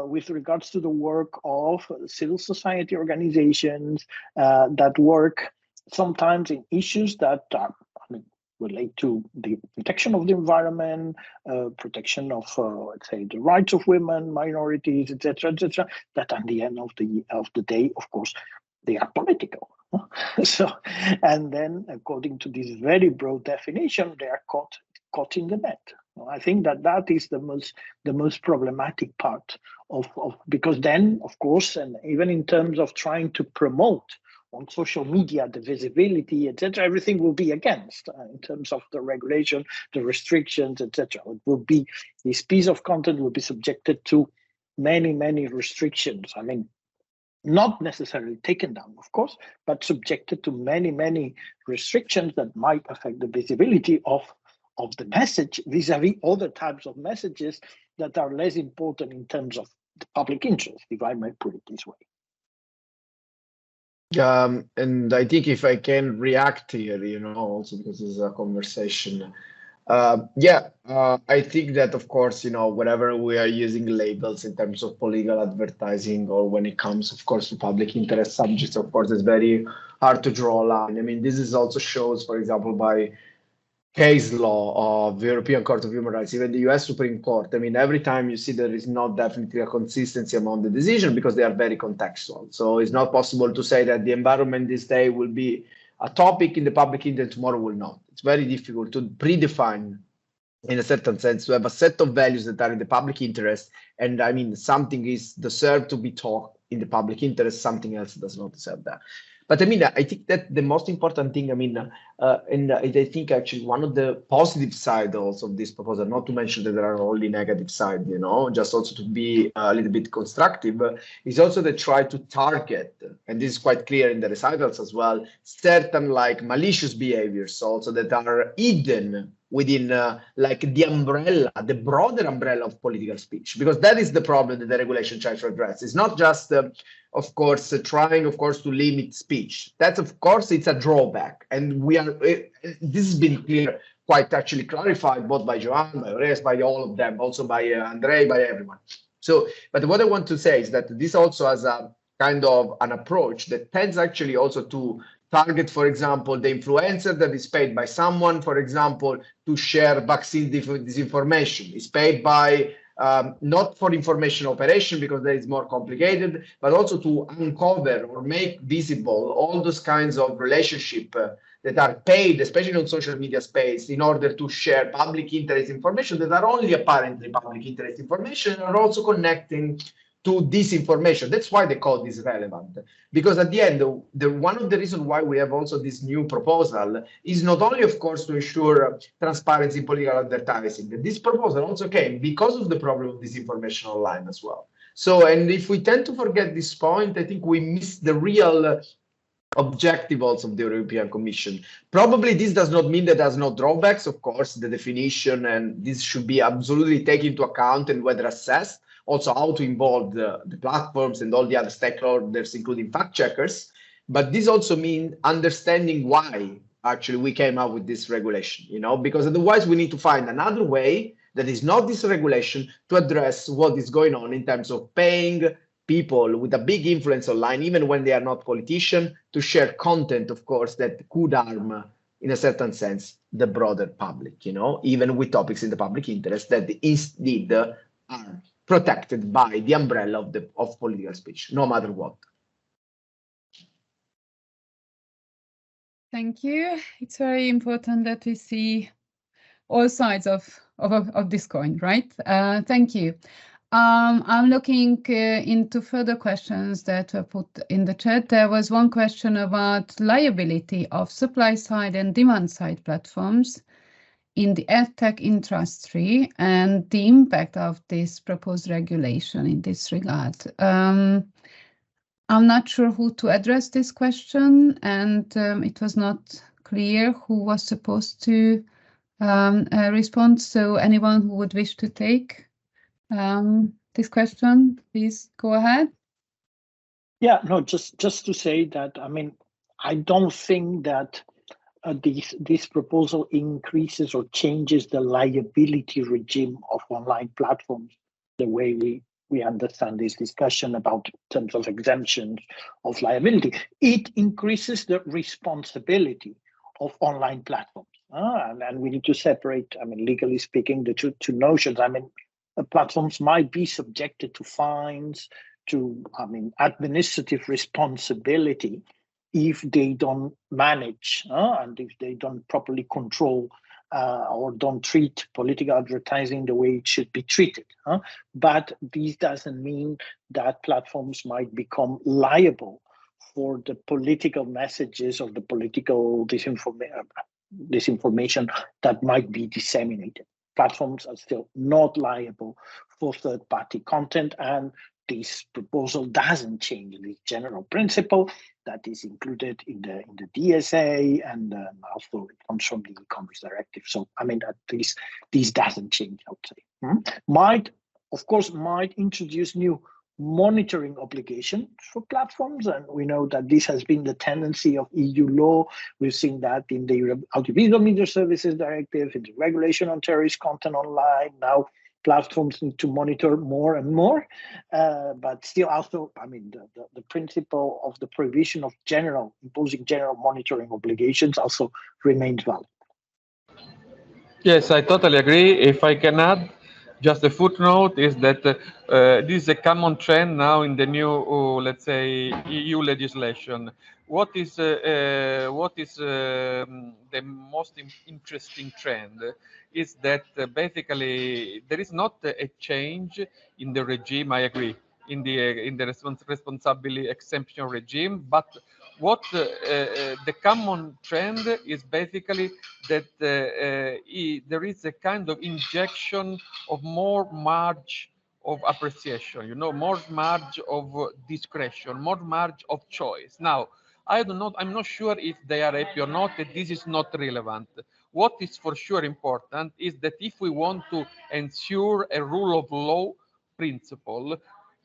with regards to the work of civil society organizations that work sometimes in issues that relate to the protection of the environment, protection of, let's say, the rights of women, minorities, etc., that at the end of the day, of course, they are political. So, and then according to this very broad definition, they are caught in the net. I think that is the most problematic part of because then, of course, and even in terms of trying to promote on social media the visibility, etc., everything will be against in terms of the regulation, the restrictions, etc. It will be, this piece of content will be subjected to many restrictions. I mean, not necessarily taken down, of course, but subjected to many restrictions that might affect the visibility of the message vis-a-vis other types of messages that are less important in terms of the public interest, if I may put it this way. And I think if I can react here, also because it's a conversation. I think that, of course, whenever we are using labels in terms of political advertising or when it comes, of course, to public interest subjects, of course, it's very hard to draw a line. I mean, this is also shows, for example, by case law of the European Court of Human Rights, even the US Supreme Court. I mean, every time you see there is not definitely a consistency among the decision because they are very contextual. So it's not possible to say that the environment this day will be a topic in the public interest, tomorrow will not. It's very difficult to predefine, in a certain sense, to have a set of values that are in the public interest. And I mean, something is deserved to be taught in the public interest, something else does not deserve that. But I mean, I think that the most important thing, and I think actually one of the positive side also of this proposal, not to mention that there are only negative side, just also to be a little bit constructive, is also to try to target, and this is quite clear in the recitals as well, certain like malicious behaviors also that are hidden within like the umbrella, the broader umbrella of political speech, because that is the problem that the regulation tries to address. It's not just, of course, trying, of course, to limit speech. That's, of course, it's a drawback. And this has been clear, quite actually clarified, both by Joanne, by Ores, by all of them, also by Andrei, by everyone. So, but what I want to say is that this also has a kind of an approach that tends actually also to target, for example, the influencer that is paid by someone, for example, to share vaccine disinformation. Is paid by not for information operation because that is more complicated, but also to uncover or make visible all those kinds of relationship that are paid, especially on social media space, in order to share public interest information that are only apparently public interest information and are also connecting to disinformation. That's why the code is relevant, because at the end, one of the reasons why we have also this new proposal is not only, of course, to ensure transparency in political advertising. This proposal also came because of the problem of disinformation online as well. So, and if we tend to forget this point, I think we miss the real objective also of the European Commission. Probably this does not mean that there's no drawbacks, of course, the definition, and this should be absolutely taken into account and whether assessed. Also how to involve the platforms and all the other stakeholders, including fact checkers. But this also means understanding why actually we came up with this regulation, because otherwise we need to find another way that is not this regulation to address what is going on in terms of paying people with a big influence online, even when they are not politicians, to share content, of course, that could harm, in a certain sense, the broader public, even with topics in the public interest that indeed are protected by the umbrella of political speech, no matter what. Thank you. It's very important that we see all sides of this coin, right? Thank you. I'm looking into further questions that were put in the chat. There was one question about liability of supply side and demand side platforms in the edtech industry and the impact of this proposed regulation in this regard. I'm not sure who to address this question, and it was not clear who was supposed to respond. So anyone who would wish to take this question, please go ahead. Yeah, no, just to say that, I don't think that this proposal increases or changes the liability regime of online platforms the way we understand this discussion about terms of exemptions of liability. It increases the responsibility of online platforms. And we need to separate, legally speaking, the two notions. Platforms might be subjected to fines, to administrative responsibility if they don't manage and if they don't properly control or don't treat political advertising the way it should be treated. But this doesn't mean that platforms might become liable for the political messages or the political disinformation that might be disseminated. Platforms are still not liable for third-party content, and this proposal doesn't change the general principle that is included in the DSA, and also it comes from the e-commerce directive. So I mean, at least this doesn't change, I would say. Might introduce new monitoring obligations for platforms, and we know that this has been the tendency of EU law. We've seen that in the Audiovisual Media Services Directive, in the regulation on terrorist content online. Now platforms need to monitor more and more, but still also, I mean, the principle of the provision of imposing general monitoring obligations also remains valid. Yes, I totally agree. If I can add, just a footnote is that this is a common trend now in the new, let's say, EU legislation. What is the most interesting trend is that basically there is not a change in the regime. I agree in the responsibility exemption regime, but what the common trend is basically that there is a kind of injection of more margin of appreciation, more margin of discretion, more margin of choice. Now, I'm not sure if they are happy or not. This is not relevant. What is for sure important is that if we want to ensure a rule of law principle,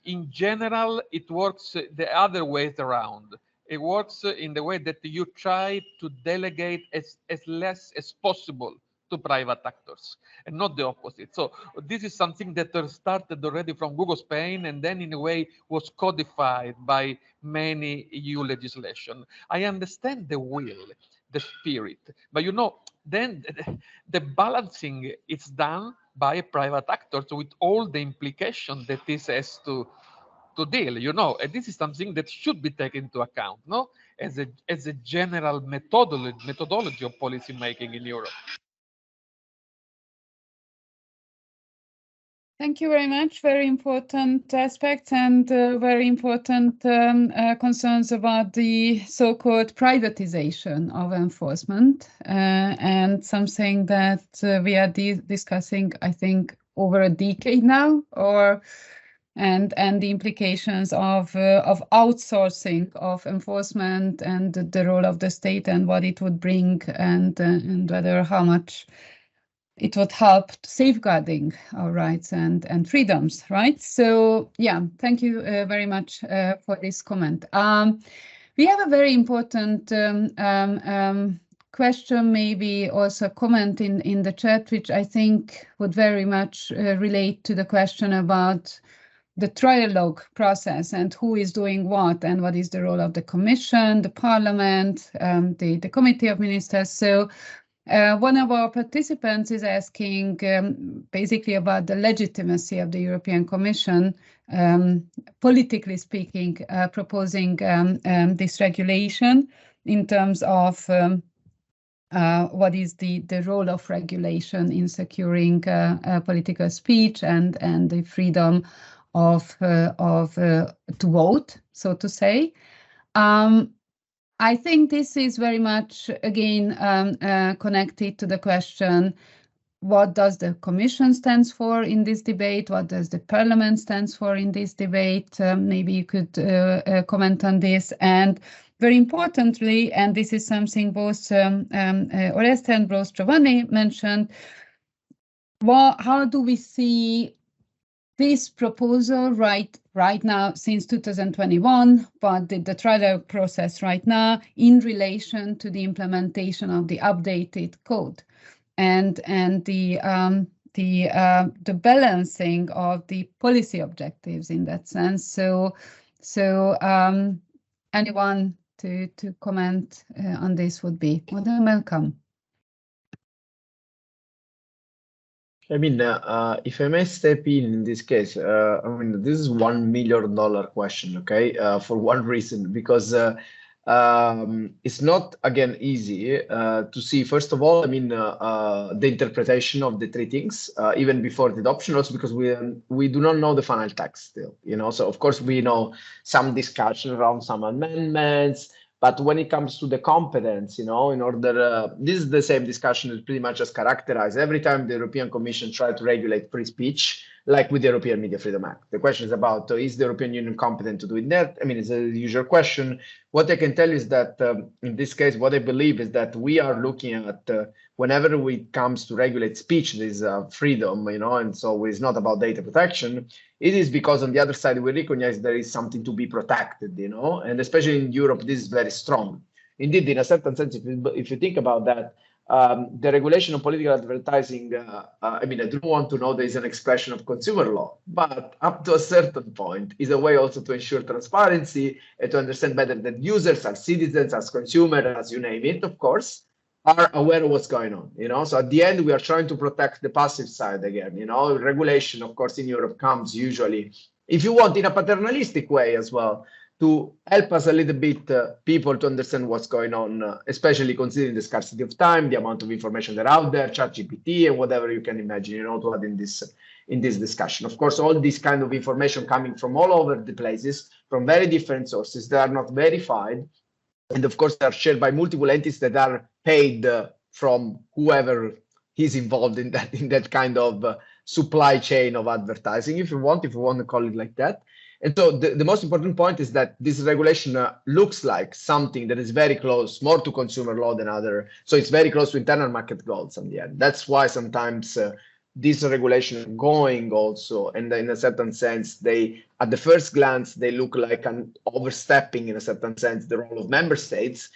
in general, it works the other way around. It works in the way that you try to delegate as less as possible to private actors and not the opposite. So this is something that started already from Google Spain and then in a way was codified by many EU legislation. I understand the will, the spirit, but then the balancing is done by private actors with all the implications that this has to deal, and this is something that should be taken into account, as a general methodology of policy making in Europe. Thank you very much. Very important aspects and very important concerns about the so-called privatization of enforcement, and something that we are discussing, I think, over a decade now, and the implications of outsourcing of enforcement and the role of the state and what it would bring, and whether how much it would help safeguarding our rights and freedoms, right? So yeah, thank you very much for this comment. We have a very important question, maybe also comment in the chat, which I think would very much relate to the question about the trialogue process and who is doing what and what is the role of the Commission, the Parliament, the Committee of Ministers. So one of our participants is asking basically about the legitimacy of the European Commission, politically speaking, proposing this regulation in terms of what is the role of regulation in securing political speech and the freedom of to vote, so to say. I think this is very much, again, connected to the question, what does the Commission stand for in this debate? What does the Parliament stand for in this debate? Maybe you could comment on this. And very importantly, and this is something both Oreste and Rose Giovanni mentioned, how do we see this proposal right now since 2021, but the trial process right now in relation to the implementation of the updated code and the balancing of the policy objectives in that sense. So anyone to comment on this would be more than welcome. I mean, if I may step in this case, I mean, this is $1 million question, okay, for one reason, because It's not, again, easy to see, first of all, I mean, the interpretation of the three things, even before the adoption, also because we do not know the final text still, you know. So of course we know some discussion around some amendments, but when it comes to the competence, you know, in order, this is the same discussion that pretty much has characterized every time the European Commission tried to regulate free speech, like with the European Media Freedom Act. The question is about, is the European Union competent to do that? I mean, it's a usual question. What I can tell you is that in this case, what I believe is that we are looking at, whenever it comes to regulate speech, there's freedom, you know, and so it's not about data protection. It is because on the other side, we recognize there is something to be protected, you know, and especially in Europe, this is very strong. Indeed, in a certain sense, if you think about that, the regulation of political advertising, I mean, I do want to know there is an expression of consumer law, but up to a certain point is a way also to ensure transparency and to understand better that users, as citizens, as consumers, as you name it, of course, are aware of what's going on, you know. So at the end, we are trying to protect the passive side again, you know. Regulation, of course, in Europe comes usually, if you want, in a paternalistic way as well, to help us a little bit, people to understand what's going on, especially considering the scarcity of time, the amount of information that are out there, ChatGPT, and whatever you can imagine, you know, to add in this discussion. Of course, all this kind of information coming from all over the places, from very different sources that are not verified, and of course, they are shared by multiple entities that are paid from whoever is involved in that kind of supply chain of advertising, if you want to call it like that. And so the most important point is that this regulation looks like something that is very close, more to consumer law than other. So it's very close to internal market goals in the end. That's why sometimes this regulation going also, and in a certain sense, they, at the first glance, they look like an overstepping in a certain sense the role of member states.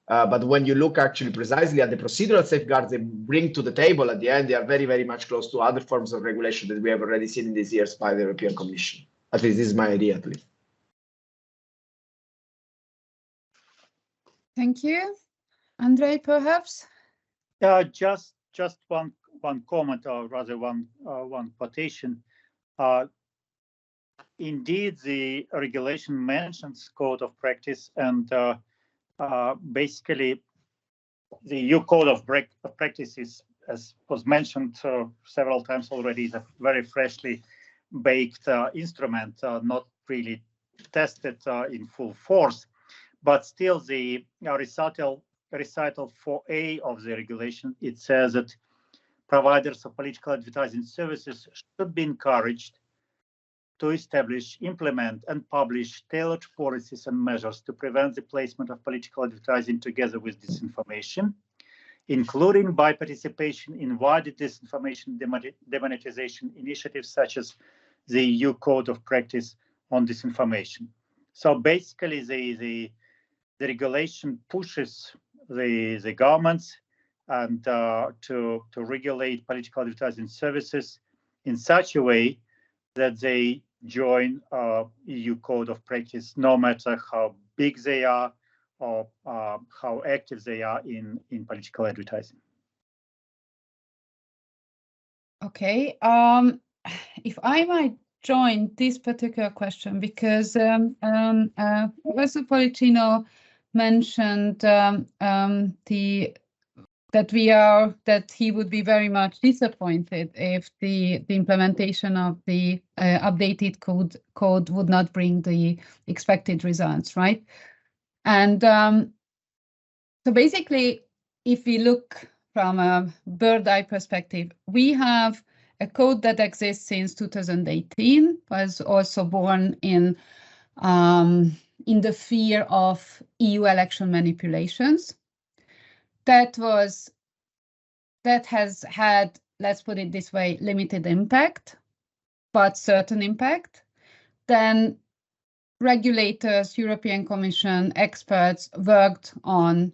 But when you look actually precisely at the procedural safeguards they bring to the table at the end, they are very, very much close to other forms of regulation that we have already seen in these years by the European Commission. At least this is my idea, at least. Thank you. Andrei, perhaps? Just one comment, or rather one quotation. Indeed, the regulation mentions code of practice, and basically the EU code of practice is, as was mentioned several times already, is a very freshly baked instrument, not really tested in full force, but still the recital 4A of the regulation, it says that providers of political advertising services should be encouraged to establish, implement, and publish tailored policies and measures to prevent the placement of political advertising together with disinformation, including by participation in wider disinformation demonetization initiatives such as the EU Code of Practice on Disinformation. So basically, the regulation pushes the governments and to regulate political advertising services in such a way that they join EU Code of Practice, no matter how big they are or how active they are in political advertising. Okay, if I might join this particular question, because Professor Policino mentioned that he would be very much disappointed if the implementation of the updated code would not bring the expected results, right? And so basically, if we look from a bird eye perspective, we have a code that exists since 2018, was also born in the fear of EU election manipulations. That has had, let's put it this way, limited impact, but certain impact. Then regulators, European Commission, experts worked on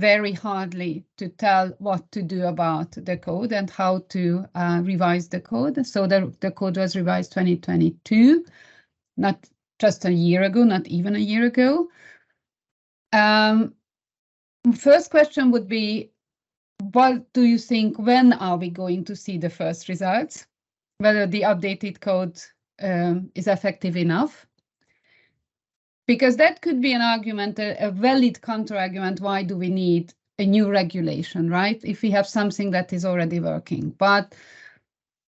very hardly to tell what to do about the code and how to revise the code. So the code was revised 2022, not just a year ago, not even a year ago. First question would be, what do you think, when are we going to see the first results? Whether the updated code is effective enough? because that could be an argument, a valid counter-argument. Why do we need a new regulation, right? If we have something that is already working. But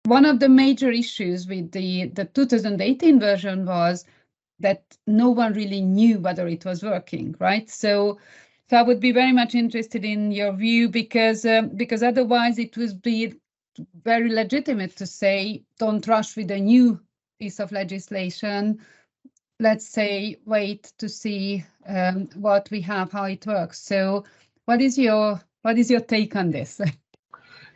one of the major issues with the 2018 version was that no one really knew whether it was working, right? So I would be very much interested in your view, because otherwise it would be very legitimate to say, don't rush with a new piece of legislation. Let's say, wait to see what we have, how it works. So what is your take on this?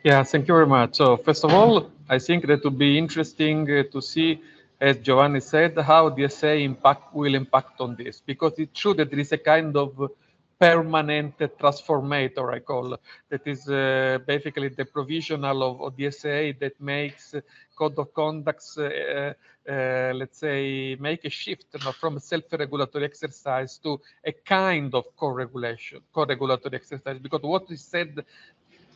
Yeah, thank you very much. So first of all, I think that would be interesting to see, as Giovanni said, how DSA will impact on this, because it's true that there is a kind of permanent transformator, I call, that is basically the provisional of DSA that makes code of conducts, let's say, make a shift from a self-regulatory exercise to a kind of co-regulatory exercise, because what is said,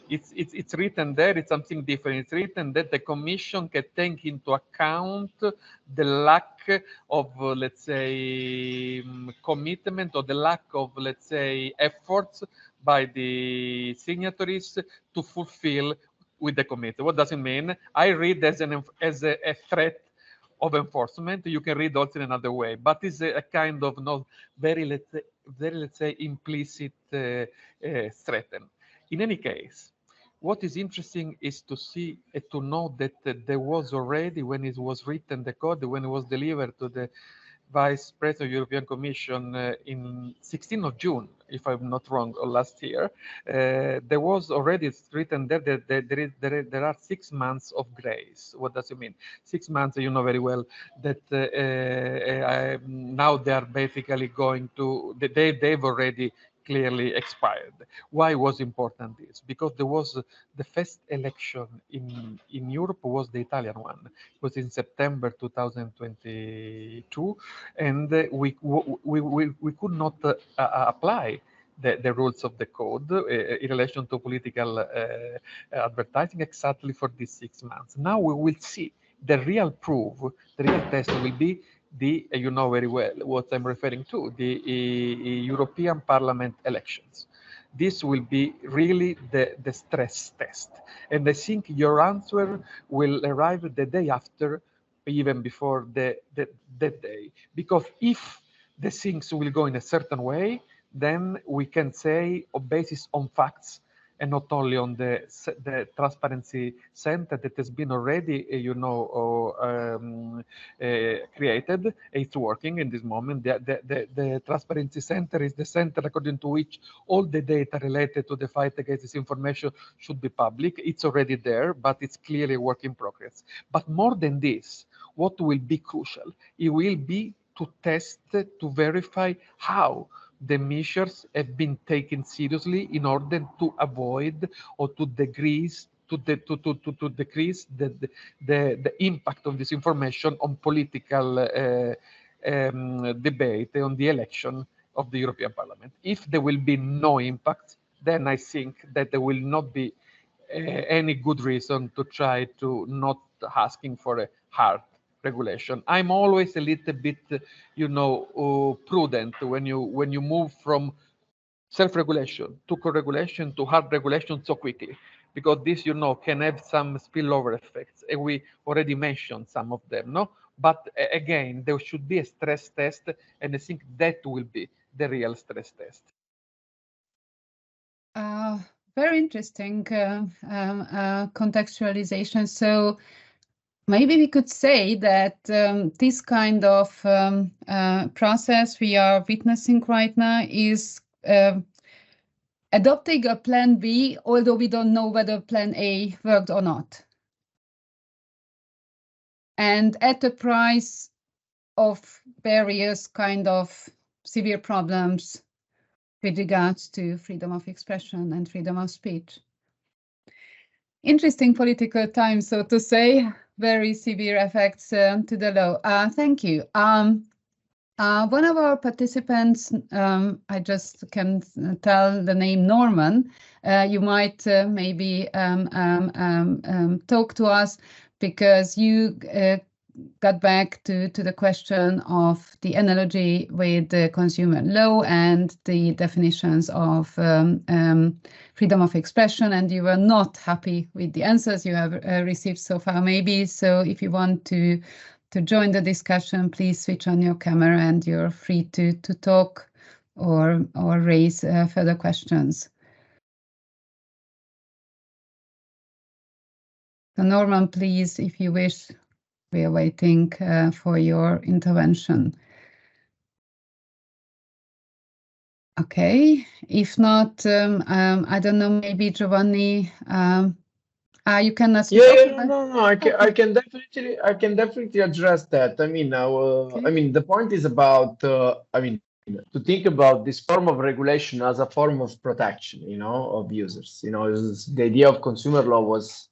it's written there, it's something different. It's written that the Commission can take into account the lack of, let's say, commitment, or the lack of, let's say, efforts by the signatories to fulfill with the committee. What does it mean? I read as a threat of enforcement. You can read also in another way, but it's a kind of not very, let's say, implicit threat. In any case, what is interesting is to see, to know that there was already, when it was written, the code, when it was delivered to the Vice President of the European Commission in 16th of June, if I'm not wrong, or last year, there was already written there that there are 6 months of grace. What does it mean? 6 months, you know very well that now they are basically going to, they've already clearly expired. Why was important this? Because there was the first election in Europe was the Italian one. It was in September 2022, and we could not apply the rules of the code in relation to political advertising exactly for these 6 months. Now we will see the real proof, the real test will be you know very well what I'm referring to, the European Parliament elections. This will be really the stress test. And I think your answer will arrive the day after, even before that day. Because if the things will go in a certain way, then we can say, on basis on facts, and not only on the transparency center that has been already, created. It's working in this moment. The transparency center is the center according to which all the data related to the fight against disinformation should be public. It's already there, but it's clearly a work in progress. But more than this, what will be crucial? It will be to test, to verify how the measures have been taken seriously in order to avoid or to decrease the impact of disinformation on political debate on the election of the European Parliament. If there will be no impact, then I think that there will not be any good reason to try to not asking for a hard regulation. I'm always a little bit, prudent when you move from self-regulation to co-regulation to hard regulation so quickly, because this, can have some spillover effects, and we already mentioned some of them, no? But again, there should be a stress test, and I think that will be the real stress test. Very interesting contextualization. So maybe we could say that this kind of process we are witnessing right now is adopting a plan B, although we don't know whether plan A worked or not. And at the price of various kind of severe problems with regards to freedom of expression and freedom of speech. Interesting political time, so to say, very severe effects to the law. Thank you. One of our participants, I just can tell the name Norman. You might maybe talk to us, because you got back to the question of the analogy with the consumer law and the definitions of freedom of expression, and you were not happy with the answers you have received so far, maybe. So if you want to join the discussion, please switch on your camera and you're free to talk or raise further questions. So Norman, please, if you wish, we are waiting for your intervention. Okay, if not, I don't know, maybe Giovanni, you cannot speak. Yeah, no, I can definitely address that. I mean, Okay. I mean, the point is about, I mean, to think about this form of regulation as a form of protection, you know, of users. You know, the idea of consumer law was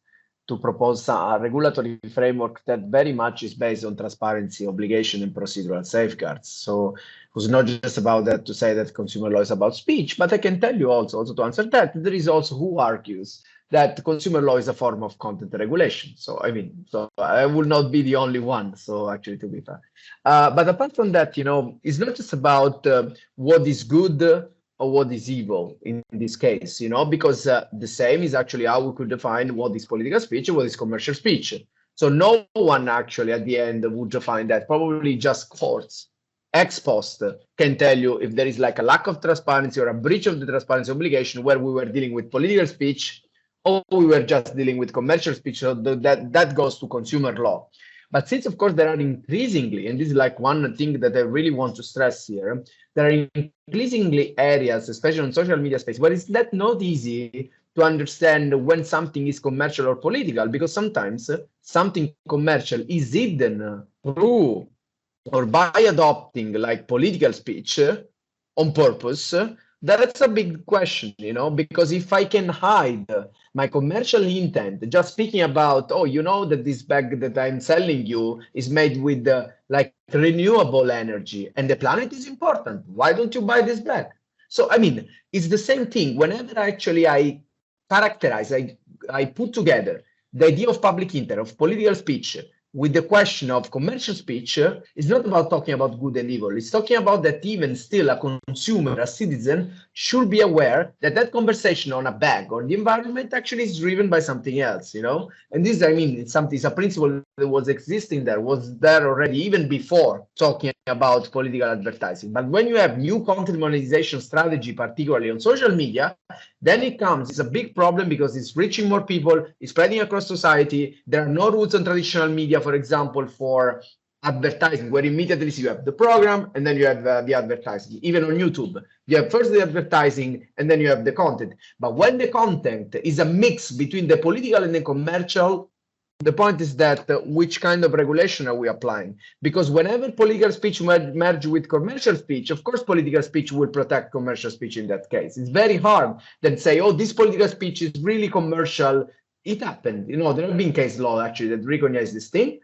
to propose a regulatory framework that very much is based on transparency, obligation, and procedural safeguards. So it was not just about that to say that consumer law is about speech, but I can tell you also to answer that, there is also who argues that consumer law is a form of content regulation. So, I mean, so I will not be the only one. So actually, to be fair, but apart from that, you know, it's not just about what is good or what is evil in this case, you know, because the same is actually how we could define what is political speech and what is commercial speech. So no one actually at the end would define that. Probably just courts ex post can tell you if there is like a lack of transparency or a breach of the transparency obligation where we were dealing with political speech or we were just dealing with commercial speech. So that goes to consumer law. But since, of course, there are increasingly, and this is like one thing that I really want to stress here, there are increasingly areas, especially on social media space, where it's not easy to understand when something is commercial or political, because sometimes something commercial is hidden through or by adopting like political speech on purpose. That's a big question, you know, because if I can hide my commercial intent, just speaking about, oh, you know, that this bag that I'm selling you is made with like renewable energy and the planet is important. Why don't you buy this bag? So, I mean, it's the same thing. Whenever actually I characterize, I put together the idea of public interest, of political speech, with the question of commercial speech, it's not about talking about good and evil. It's talking about that even still a consumer, a citizen, should be aware that that conversation on a bag or the environment actually is driven by something else, you know? And this, I mean, it's a principle that was existing there, was there already even before talking about political advertising. But when you have new content monetization strategy, particularly on social media, then it's a big problem because it's reaching more people, it's spreading across society. There are no rules on traditional media, for example, for advertising, where immediately you have the program and then you have the advertising. Even on YouTube, you have first the advertising and then you have the content. But when the content is a mix between the political and the commercial, the point is that which kind of regulation are we applying? Because whenever political speech merge with commercial speech, of course, political speech will protect commercial speech in that case. It's very hard then say, oh, this political speech is really commercial. It happened. You know, there have been case law actually that recognize this thing.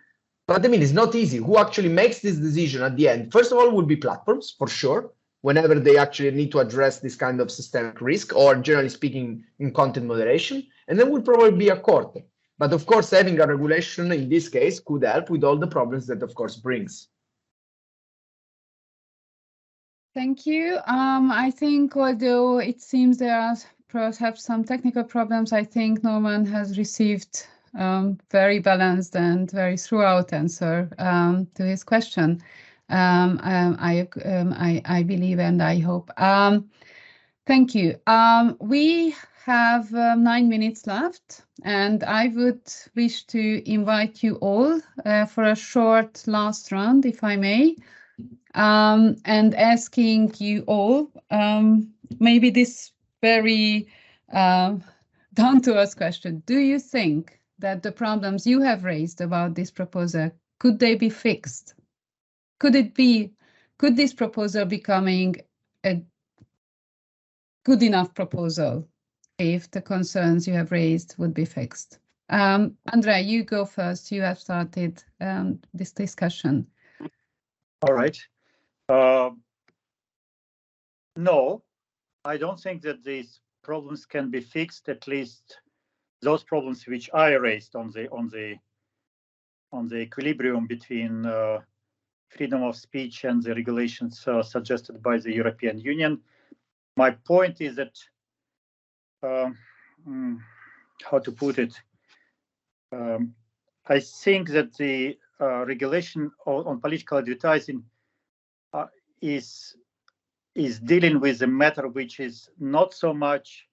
But I mean, it's not easy. Who actually makes this decision at the end? First of all, would be platforms, for sure, whenever they actually need to address this kind of systemic risk, or generally speaking, in content moderation. And then would probably be a court. But of course, having a regulation in this case could help with all the problems that, of course, brings. Thank you. I think although it seems there are perhaps some technical problems, I think Norman has received very balanced and very throughout answer to his question. I believe and I hope. Thank you. We have 9 minutes left, and I would wish to invite you all for a short last round, if I may, and asking you all maybe this very down-to-earth question. Do you think that the problems you have raised about this proposal, could they be fixed? Could this proposal becoming a good enough proposal if the concerns you have raised would be fixed? Andrea, you go first. You have started this discussion. All right. No, I don't think that these problems can be fixed. At least those problems which I raised on the equilibrium between freedom of speech and the regulations suggested by the European Union. My point is that, how to put it, I think that the regulation on political advertising is dealing with a matter which is not so much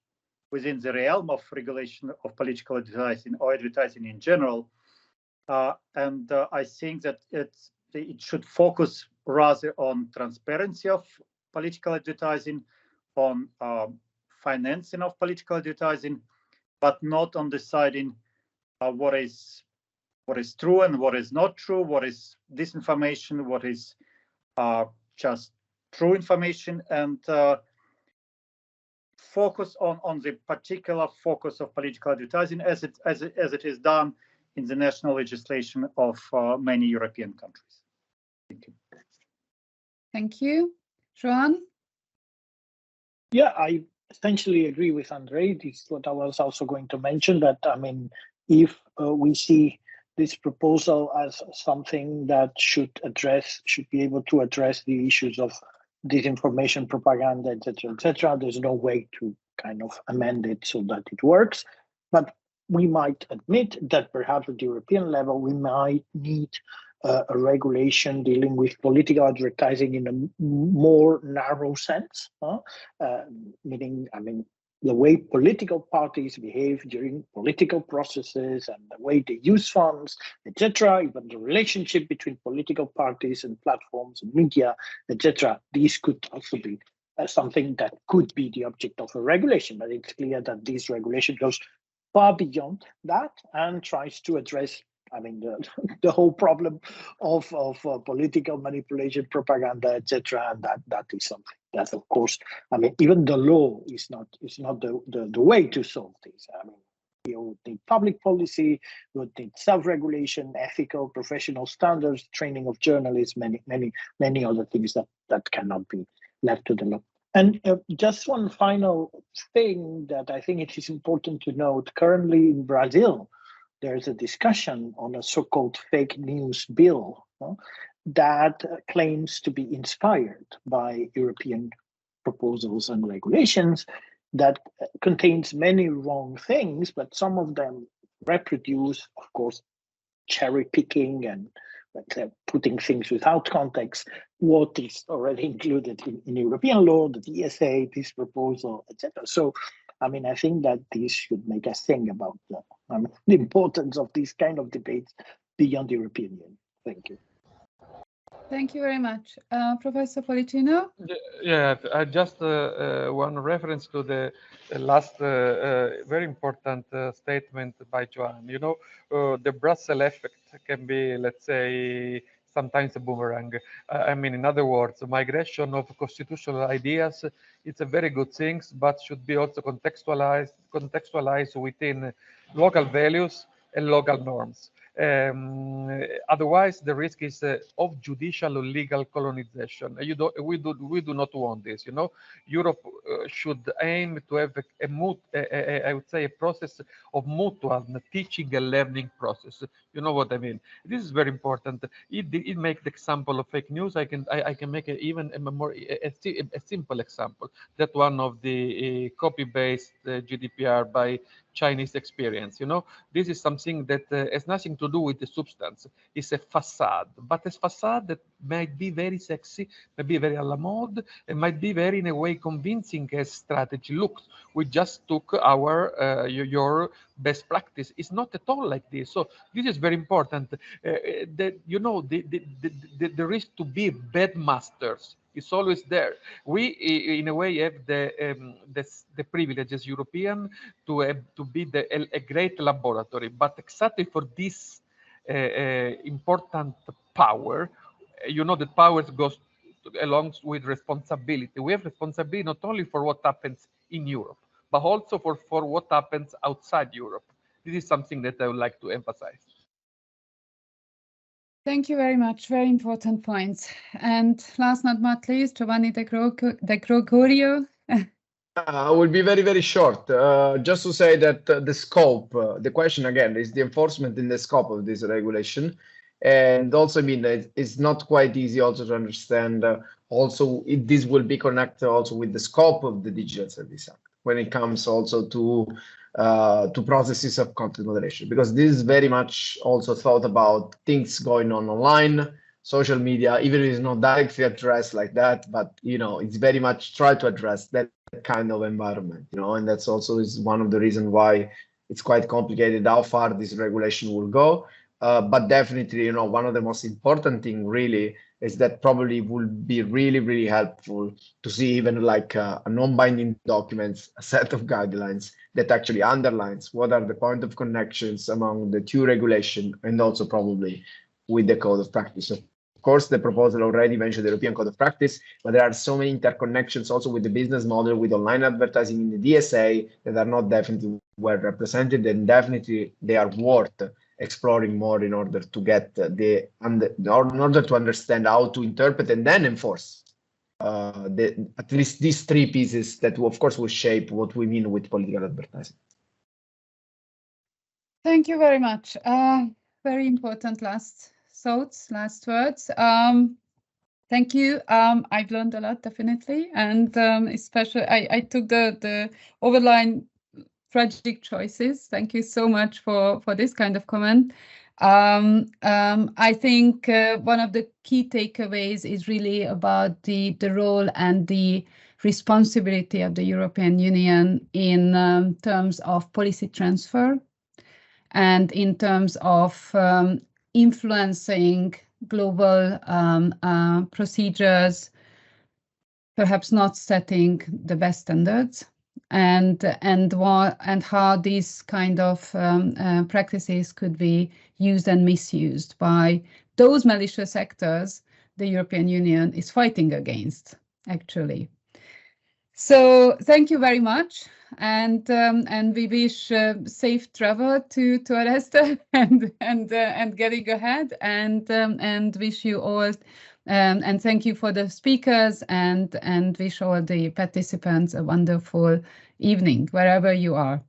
within the realm of regulation of political advertising or advertising in general. And I think that it should focus rather on transparency of political advertising, on financing of political advertising, but not on deciding what is true and what is not true, what is disinformation, what is just true information, and focus on the particular focus of political advertising as it is done in the national legislation of many European countries. Thank you. Thank you. Joan? Yeah, I essentially agree with Andrei. This is what I was also going to mention, that, I mean, if we see this proposal as something that should be able to address the issues of disinformation, propaganda, etc., there's no way to kind of amend it so that it works. But we might admit that perhaps at the European level, we might need a regulation dealing with political advertising in a more narrow sense, meaning, I mean, the way political parties behave during political processes and the way they use funds, etc., even the relationship between political parties and platforms and media, etc. These could also be something that could be the object of a regulation, but it's clear that this regulation goes far beyond that and tries to address, I mean, the whole problem of political manipulation, propaganda, etc. And that is something that, of course, I mean, even the law is not the way to solve this. I mean, you would need public policy, you would need self-regulation, ethical, professional standards, training of journalists, many other things that cannot be left to the law. And just one final thing that I think it is important to note: currently in Brazil, there's a discussion on a so-called fake news bill that claims to be inspired by European proposals and regulations that contains many wrong things, but some of them reproduce, of course, cherry picking and putting things without context, what is already included in European law, the DSA, this proposal, etc. So, I mean, I think that this should make us think about the importance of these kind of debates beyond the European Union. Thank you. Thank you very much. Professor Policino? Yeah, just one reference to the last very important statement by Joan. You know, the Brussels effect can be, let's say, sometimes a boomerang. I mean, in other words, migration of constitutional ideas, it's a very good thing, but should be also contextualized within local values and local norms. Otherwise, the risk is of judicial or legal colonization. We do not want this. You know, Europe should aim to have I would say, a process of mutual teaching and learning process. You know what I mean? This is very important. It makes the example of fake news. I can make even a simple example. That one of the copy-based GDPR by Chinese experience. You know, this is something that has nothing to do with the substance. It's a facade, but a facade that might be very sexy, might be very à la mode, and might be very, in a way, convincing as strategy looks. We just took our your best practice. It's not at all like this. So this is very important. That, you know, the risk to be bad masters is always there. We, in a way, have the privilege as European to be a great laboratory. But exactly for this important power, you know, that power goes along with responsibility. We have responsibility not only for what happens in Europe, but also for what happens outside Europe. This is something that I would like to emphasize. Thank you very much. Very important points. And last but not least, Giovanni De Gregorio. I will be very, very short. Just to say that the scope, the question again is the enforcement in the scope of this regulation. And also, I mean, it's not quite easy also to understand also if this will be connected also with the scope of the Digital Service Act when it comes also to processes of content moderation, because this is very much also thought about things going on online, social media, even if it's not directly addressed like that, but you know, it's very much try to address that kind of environment, you know, and that's also is one of the reasons why it's quite complicated how far this regulation will go. But definitely, you know, one of the most important thing really is that probably will be really, really helpful to see even like a non-binding documents, a set of guidelines that actually underlines what are the point of connections among the two regulation and also probably with the code of practice. Of course, the proposal already mentioned the European Code of Practice, but there are so many interconnections also with the business model, with online advertising in the DSA that are not definitely well represented, and definitely they are worth exploring more in order to get in order to understand how to interpret and then enforce at least these three pieces that of course will shape what we mean with political advertising. Thank you very much. Very important last thoughts, last words. Thank you. I've learned a lot, definitely, and especially I took the overline tragic choices. Thank you so much for this kind of comment. I think one of the key takeaways is really about the role and the responsibility of the European Union in terms of policy transfer and in terms of influencing global procedures, perhaps not setting the best standards, and how these kind of practices could be used and misused by those malicious actors the European Union is fighting against, actually. So thank you very much, and we wish safe travel to Aresta and getting ahead, and wish you all. And thank you for the speakers, and wish all the participants a wonderful evening wherever you are.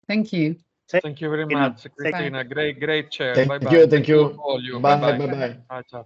Thank you. Thank you very much, Christina. Great chair. Thank Bye bye. you. Thank you. All you. Bye. Bye Bye. Bye. bye. Ciao.